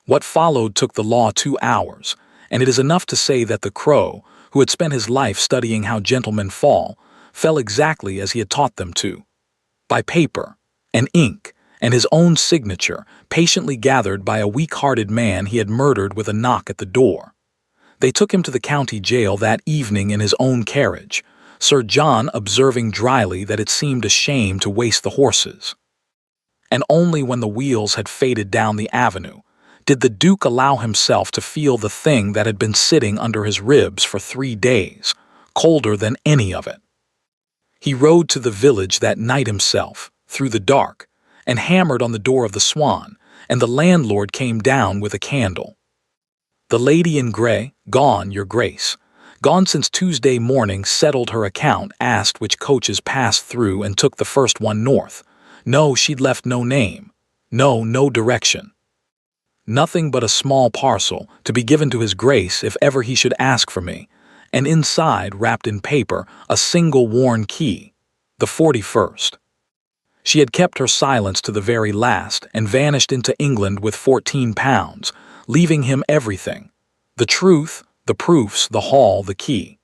What followed took the law 2 hours, and it is enough to say that the Crow, who had spent his life studying how gentlemen fall, fell exactly as he had taught them to, by paper and ink and his own signature, patiently gathered by a weak-hearted man he had murdered with a knock at the door. They took him to the county jail that evening in his own carriage, Sir John observing dryly that it seemed a shame to waste the horses. And only when the wheels had faded down the avenue did the Duke allow himself to feel the thing that had been sitting under his ribs for 3 days, colder than any of it. He rode to the village that night himself, through the dark, and hammered on the door of the Swan, and the landlord came down with a candle. The lady in grey, gone, your grace. Gone since Tuesday morning, settled her account, asked which coaches passed through, and took the first one north. No, she'd left no name. No direction. Nothing but a small parcel, to be given to his grace if ever he should ask for me, and inside, wrapped in paper, a single worn key, the 41st. She had kept her silence to the very last, and vanished into England with £14, leaving him everything: the truth, the proofs, the hall, the key.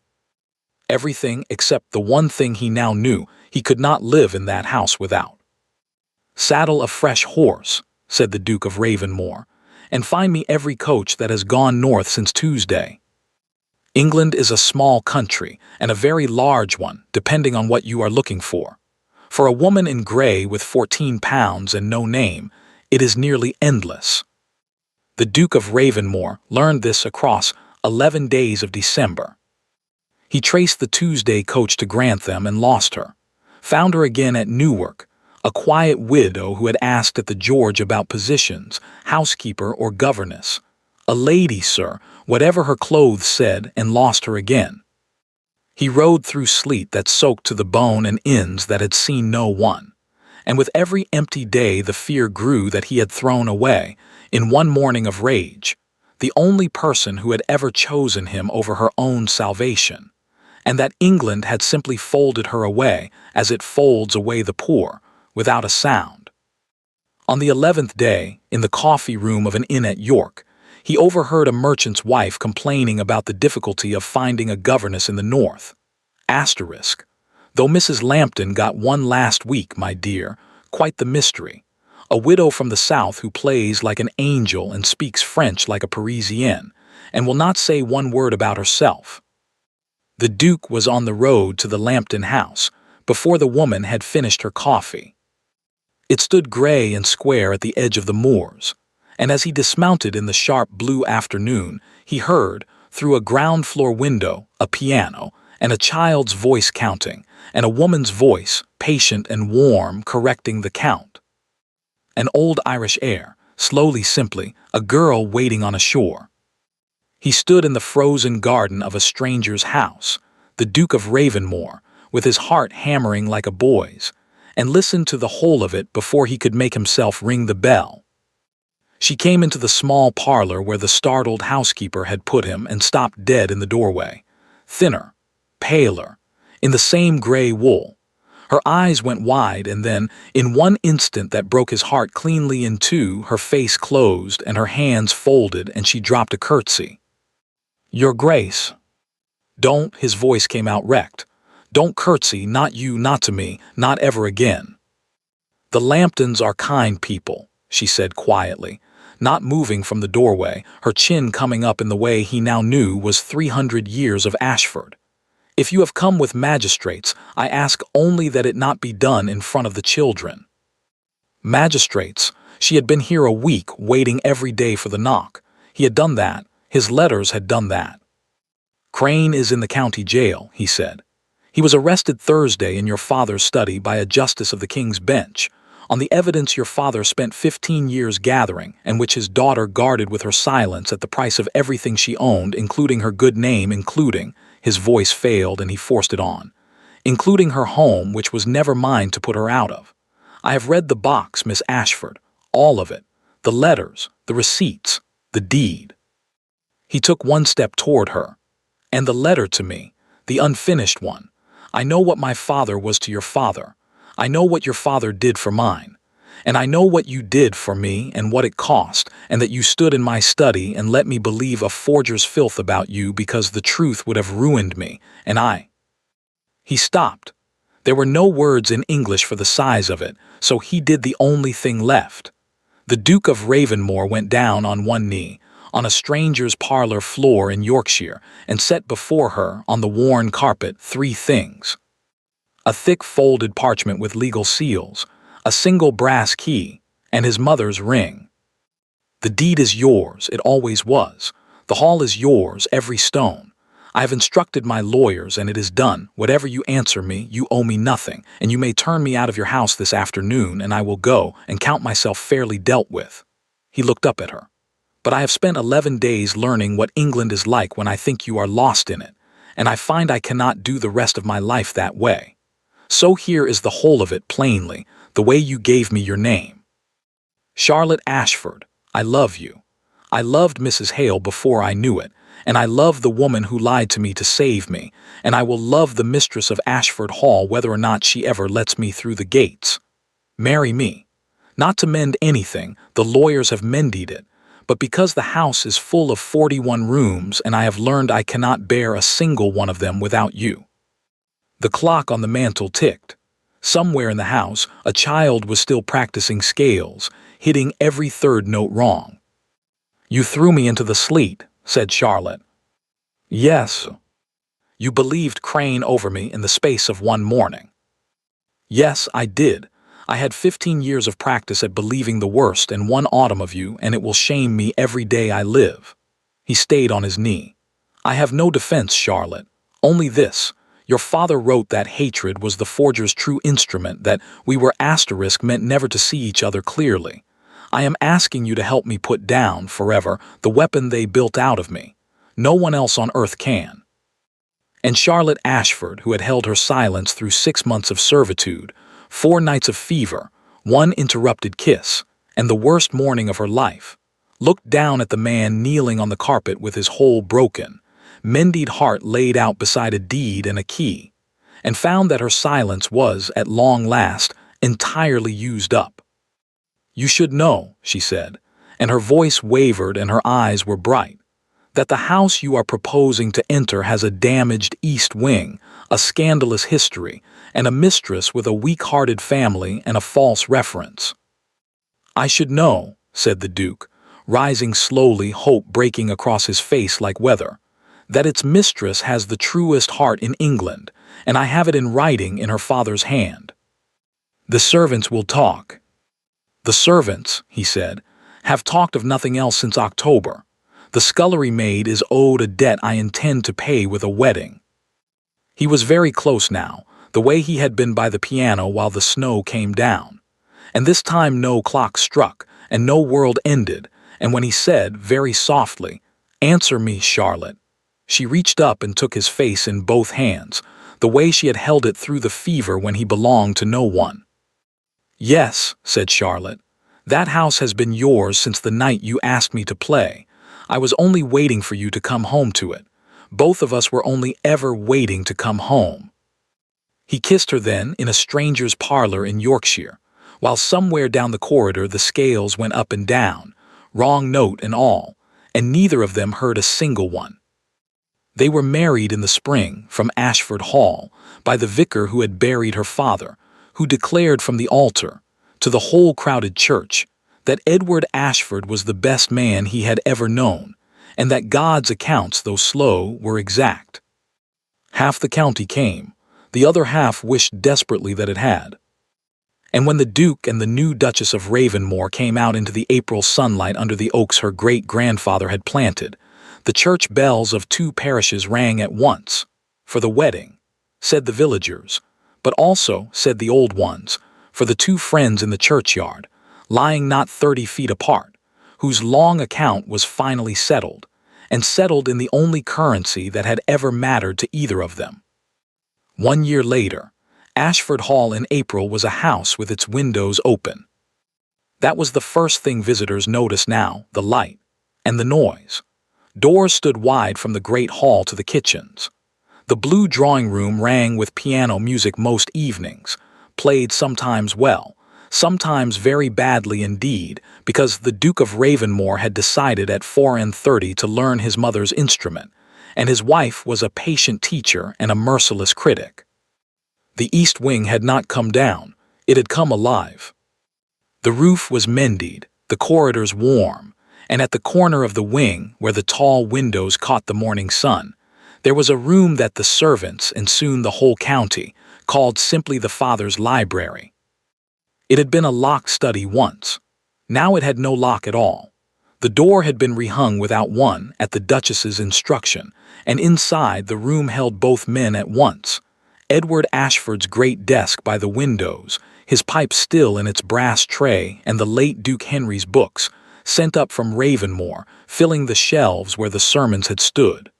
Everything except the one thing he now knew he could not live in that house without. "Saddle a fresh horse," said the Duke of Ravenmore, "and find me every coach that has gone north since Tuesday." England is a small country, and a very large one, depending on what you are looking for. For a woman in grey with £14 and no name, it is nearly endless. The Duke of Ravenmore learned this across 11 days of December. He traced the Tuesday coach to Grantham and lost her. Found her again at Newark, a quiet widow who had asked at the George about positions, housekeeper or governess. A lady, sir, whatever her clothes said, and lost her again. He rode through sleet that soaked to the bone and inns that had seen no one, and with every empty day the fear grew that he had thrown away, in one morning of rage, the only person who had ever chosen him over her own salvation, and that England had simply folded her away as it folds away the poor, without a sound. On the 11th day, in the coffee-room of an inn at York, he overheard a merchant's wife complaining about the difficulty of finding a governess in the north. Asterisk. Though Mrs. Lambton got one last week, my dear, quite the mystery. A widow from the south who plays like an angel and speaks French like a Parisienne, and will not say one word about herself. The Duke was on the road to the Lambton house before the woman had finished her coffee. It stood grey and square at the edge of the moors, and as he dismounted in the sharp blue afternoon, he heard, through a ground-floor window, a piano, and a child's voice counting, and a woman's voice, patient and warm, correcting the count. An old Irish air, slowly, simply, a girl waiting on a shore. He stood in the frozen garden of a stranger's house, the Duke of Ravenmore, with his heart hammering like a boy's, and listened to the whole of it before he could make himself ring the bell. She came into the small parlor where the startled housekeeper had put him and stopped dead in the doorway, thinner, paler, in the same grey wool. Her eyes went wide, and then, in one instant that broke his heart cleanly in two, her face closed and her hands folded, and she dropped a curtsy. "Your Grace." "Don't," his voice came out wrecked. "Don't curtsy, not you, not to me, not ever again." "The Lambtons are kind people," she said quietly, not moving from the doorway, her chin coming up in the way he now knew was 300 years of Ashford. "If you have come with magistrates, I ask only that it not be done in front of the children." Magistrates? She had been here a week, waiting every day for the knock. He had done that. His letters had done that. "Crane is in the county jail," he said. "He was arrested Thursday in your father's study by a justice of the King's Bench, on the evidence your father spent 15 years gathering, and which his daughter guarded with her silence at the price of everything she owned, including her good name, including," his voice failed and he forced it on, "including her home, which was never mine to put her out of. I have read the box, Miss Ashford, all of it, the letters, the receipts, the deed." He took one step toward her. "And the letter to me, the unfinished one. I know what my father was to your father. I know what your father did for mine. And I know what you did for me and what it cost, and that you stood in my study and let me believe a forger's filth about you because the truth would have ruined me, and I—" He stopped. There were no words in English for the size of it, so he did the only thing left. The Duke of Ravenmore went down on one knee, on a stranger's parlor floor in Yorkshire, and set before her, on the worn carpet, three things: a thick folded parchment with legal seals, a single brass key, and his mother's ring. "The deed is yours, it always was. The hall is yours, every stone. I have instructed my lawyers, and it is done. Whatever you answer me, you owe me nothing, and you may turn me out of your house this afternoon, and I will go and count myself fairly dealt with." He looked up at her. "But I have spent 11 days learning what England is like when I think you are lost in it, and I find I cannot do the rest of my life that way. So here is the whole of it plainly, the way you gave me your name. Charlotte Ashford, I love you. I loved Mrs. Hale before I knew it, and I love the woman who lied to me to save me, and I will love the mistress of Ashford Hall whether or not she ever lets me through the gates. Marry me. Not to mend anything, the lawyers have mended it, but because the house is full of 41 rooms and I have learned I cannot bear a single one of them without you." The clock on the mantel ticked. Somewhere in the house, a child was still practicing scales, hitting every third note wrong. "You threw me into the sleet," said Charlotte. "Yes." "You believed Crane over me in the space of one morning." "Yes, I did. I had 15 years of practice at believing the worst in one autumn of you, and it will shame me every day I live." He stayed on his knee. "I have no defense, Charlotte. Only this. Your father wrote that hatred was the forger's true instrument, that we were asterisk meant never to see each other clearly. I am asking you to help me put down, forever, the weapon they built out of me. No one else on earth can." And Charlotte Ashford, who had held her silence through 6 months of servitude, 4 nights of fever, 1 interrupted kiss, and the worst morning of her life, looked down at the man kneeling on the carpet with his whole broken, mended heart laid out beside a deed and a key, and found that her silence was, at long last, entirely used up. "You should know," she said, and her voice wavered and her eyes were bright, "that the house you are proposing to enter has a damaged east wing, a scandalous history, and a mistress with a weak-hearted family and a false reference." "I should know," said the Duke, rising slowly, hope breaking across his face like weather, "that its mistress has the truest heart in England, and I have it in writing in her father's hand. The servants will talk." "The servants," he said, "have talked of nothing else since October. The scullery maid is owed a debt I intend to pay with a wedding." He was very close now, the way he had been by the piano while the snow came down. And this time no clock struck, and no world ended, and when he said, very softly, "Answer me, Charlotte," she reached up and took his face in both hands, the way she had held it through the fever when he belonged to no one. "Yes," said Charlotte, "that house has been yours since the night you asked me to play. I was only waiting for you to come home to it. Both of us were only ever waiting to come home." He kissed her then in a stranger's parlor in Yorkshire, while somewhere down the corridor the scales went up and down, wrong note and all, and neither of them heard a single one. They were married in the spring, from Ashford Hall, by the vicar who had buried her father, who declared from the altar, to the whole crowded church, that Edward Ashford was the best man he had ever known, and that God's accounts, though slow, were exact. Half the county came, the other half wished desperately that it had. And when the Duke and the new Duchess of Ravenmore came out into the April sunlight under the oaks her great-grandfather had planted, the church bells of 2 parishes rang at once. For the wedding, said the villagers, but also, said the old ones, for the 2 friends in the churchyard, lying not 30 feet apart, whose long account was finally settled, and settled in the only currency that had ever mattered to either of them. 1 year later, Ashford Hall in April was a house with its windows open. That was the first thing visitors noticed now, the light, and the noise. Doors stood wide from the great hall to the kitchens. The blue drawing room rang with piano music most evenings, played sometimes well, sometimes very badly indeed, because the Duke of Ravenmore had decided at 34 to learn his mother's instrument, and his wife was a patient teacher and a merciless critic. The east wing had not come down, it had come alive. The roof was mended, the corridors warm, and at the corner of the wing, where the tall windows caught the morning sun, there was a room that the servants, and soon the whole county, called simply the father's library. It had been a locked study once. Now it had no lock at all. The door had been rehung without one at the Duchess's instruction, and inside the room held both men at once. Edward Ashford's great desk by the windows, his pipe still in its brass tray, and the late Duke Henry's books, sent up from Ravenmore, filling the shelves where the sermons had stood.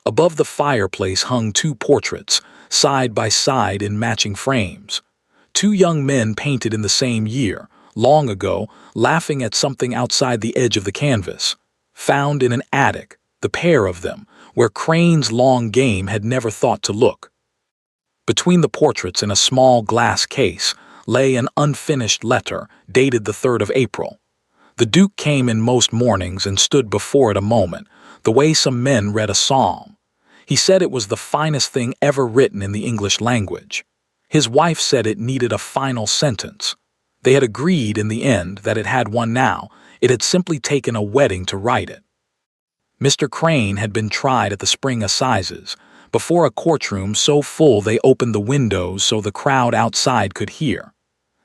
Above the fireplace hung two portraits, side by side in matching frames. Two young men painted in the same year, long ago, laughing at something outside the edge of the canvas. Found in an attic, the pair of them, where Crane's long game had never thought to look. Between the portraits in a small glass case lay an unfinished letter dated the 3rd of April. The Duke came in most mornings and stood before it a moment, the way some men read a psalm. He said it was the finest thing ever written in the English language. His wife said it needed a final sentence. They had agreed in the end that it had one now. It had simply taken a wedding to write it. Mr. Crane had been tried at the spring assizes, before a courtroom so full they opened the windows so the crowd outside could hear.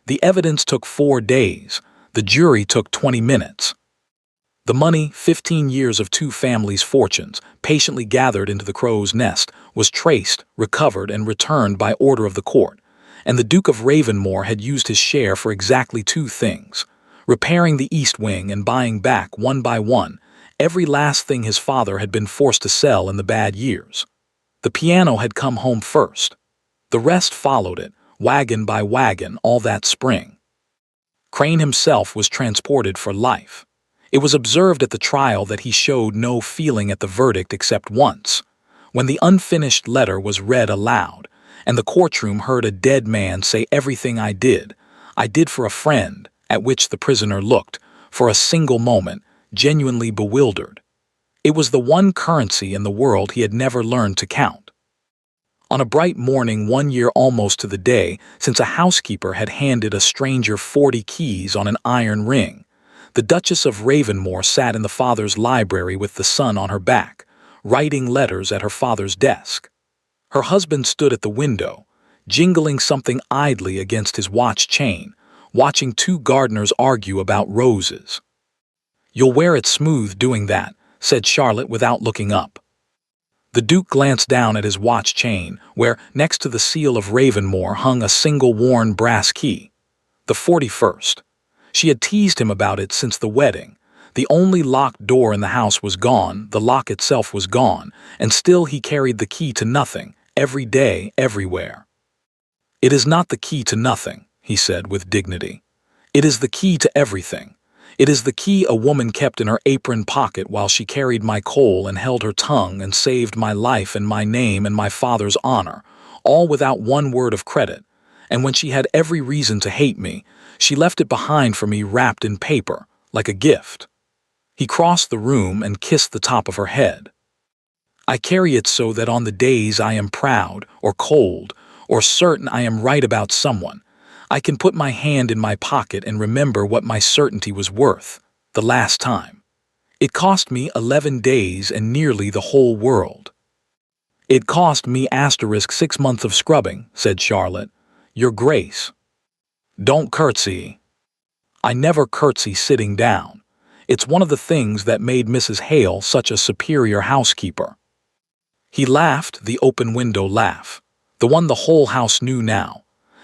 The evidence took 4 days. The jury took 20 minutes. The money, 15 years of two families' fortunes, patiently gathered into the crow's nest, was traced, recovered, and returned by order of the court, and the Duke of Ravenmore had used his share for exactly 2 things: repairing the east wing and buying back, one by one, every last thing his father had been forced to sell in the bad years. The piano had come home first. The rest followed it, wagon by wagon, all that spring. Crane himself was transported for life. It was observed at the trial that he showed no feeling at the verdict except once, when the unfinished letter was read aloud, and the courtroom heard a dead man say, "Everything I did for a friend," at which the prisoner looked, for a single moment, genuinely bewildered. It was the one currency in the world he had never learned to count. On a bright morning 1 year almost to the day since a housekeeper had handed a stranger 40 keys on an iron ring, the Duchess of Ravenmore sat in the father's library with the son on her back, writing letters at her father's desk. Her husband stood at the window, jingling something idly against his watch chain, watching 2 gardeners argue about roses. "You'll wear it smooth doing that," said Charlotte without looking up. The Duke glanced down at his watch chain, where, next to the seal of Ravenmore, hung a single worn brass key. The 41st. She had teased him about it since the wedding. The only locked door in the house was gone, the lock itself was gone, and still he carried the key to nothing, every day, everywhere. "It is not the key to nothing," he said with dignity. "It is the key to everything. It is the key a woman kept in her apron pocket while she carried my coal and held her tongue and saved my life and my name and my father's honor, all without one word of credit. And when she had every reason to hate me, she left it behind for me wrapped in paper, like a gift." He crossed the room and kissed the top of her head. "I carry it so that on the days I am proud, or cold, or certain I am right about someone, I can put my hand in my pocket and remember what my certainty was worth, the last time. It cost me 11 days and nearly the whole world." "It cost me *6 months of scrubbing," said Charlotte. "Your Grace." "Don't curtsy." "I never curtsy sitting down. It's one of the things that made Mrs. Hale such a superior housekeeper." He laughed, the open window laugh, the one the whole house knew now.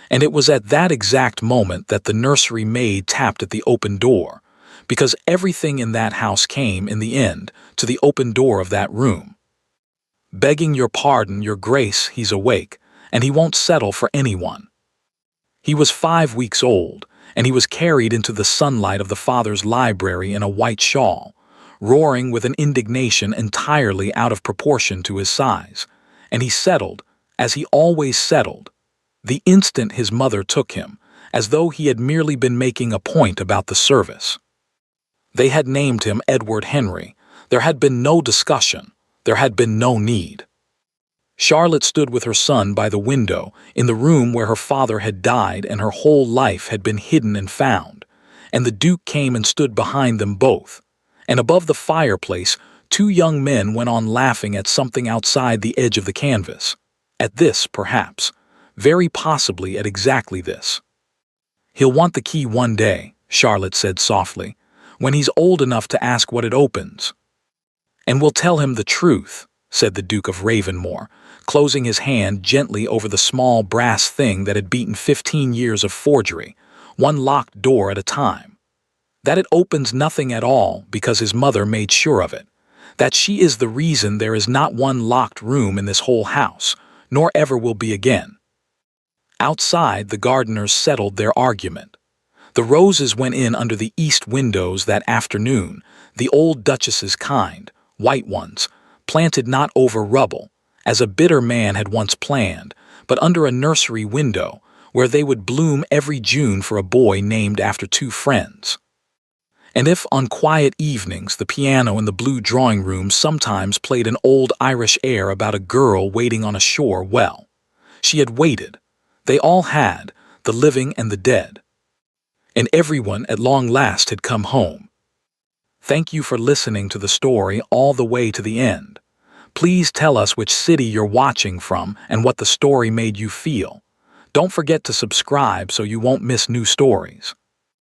And it was at that exact moment that the nursery maid tapped at the open door, because everything in that house came, in the end, to the open door of that room. "Begging your pardon, Your Grace, he's awake, and he won't settle for anyone." He was 5 weeks old, and he was carried into the sunlight of the father's library in a white shawl, roaring with an indignation entirely out of proportion to his size, and he settled, as he always settled, the instant his mother took him, as though he had merely been making a point about the service. They had named him Edward Henry. There had been no discussion. There had been no need. Charlotte stood with her son by the window, in the room where her father had died and her whole life had been hidden and found, and the Duke came and stood behind them both, and above the fireplace 2 young men went on laughing at something outside the edge of the canvas. At this, perhaps. Very possibly at exactly this. "He'll want the key one day," Charlotte said softly, "when he's old enough to ask what it opens." "And we'll tell him the truth," said the Duke of Ravenmore, closing his hand gently over the small brass thing that had beaten 15 years of forgery, one locked door at a time. "That it opens nothing at all because his mother made sure of it. That she is the reason there is not one locked room in this whole house, nor ever will be again." Outside, the gardeners settled their argument. The roses went in under the east windows that afternoon, the old Duchess's kind, white ones, planted not over rubble, as a bitter man had once planned, but under a nursery window, where they would bloom every June for a boy named after 2 friends. And if on quiet evenings the piano in the blue drawing-room sometimes played an old Irish air about a girl waiting on a shore, well, she had waited. They all had, the living and the dead. And everyone at long last had come home. Thank you for listening to the story all the way to the end. Please tell us which city you're watching from and what the story made you feel. Don't forget to subscribe so you won't miss new stories.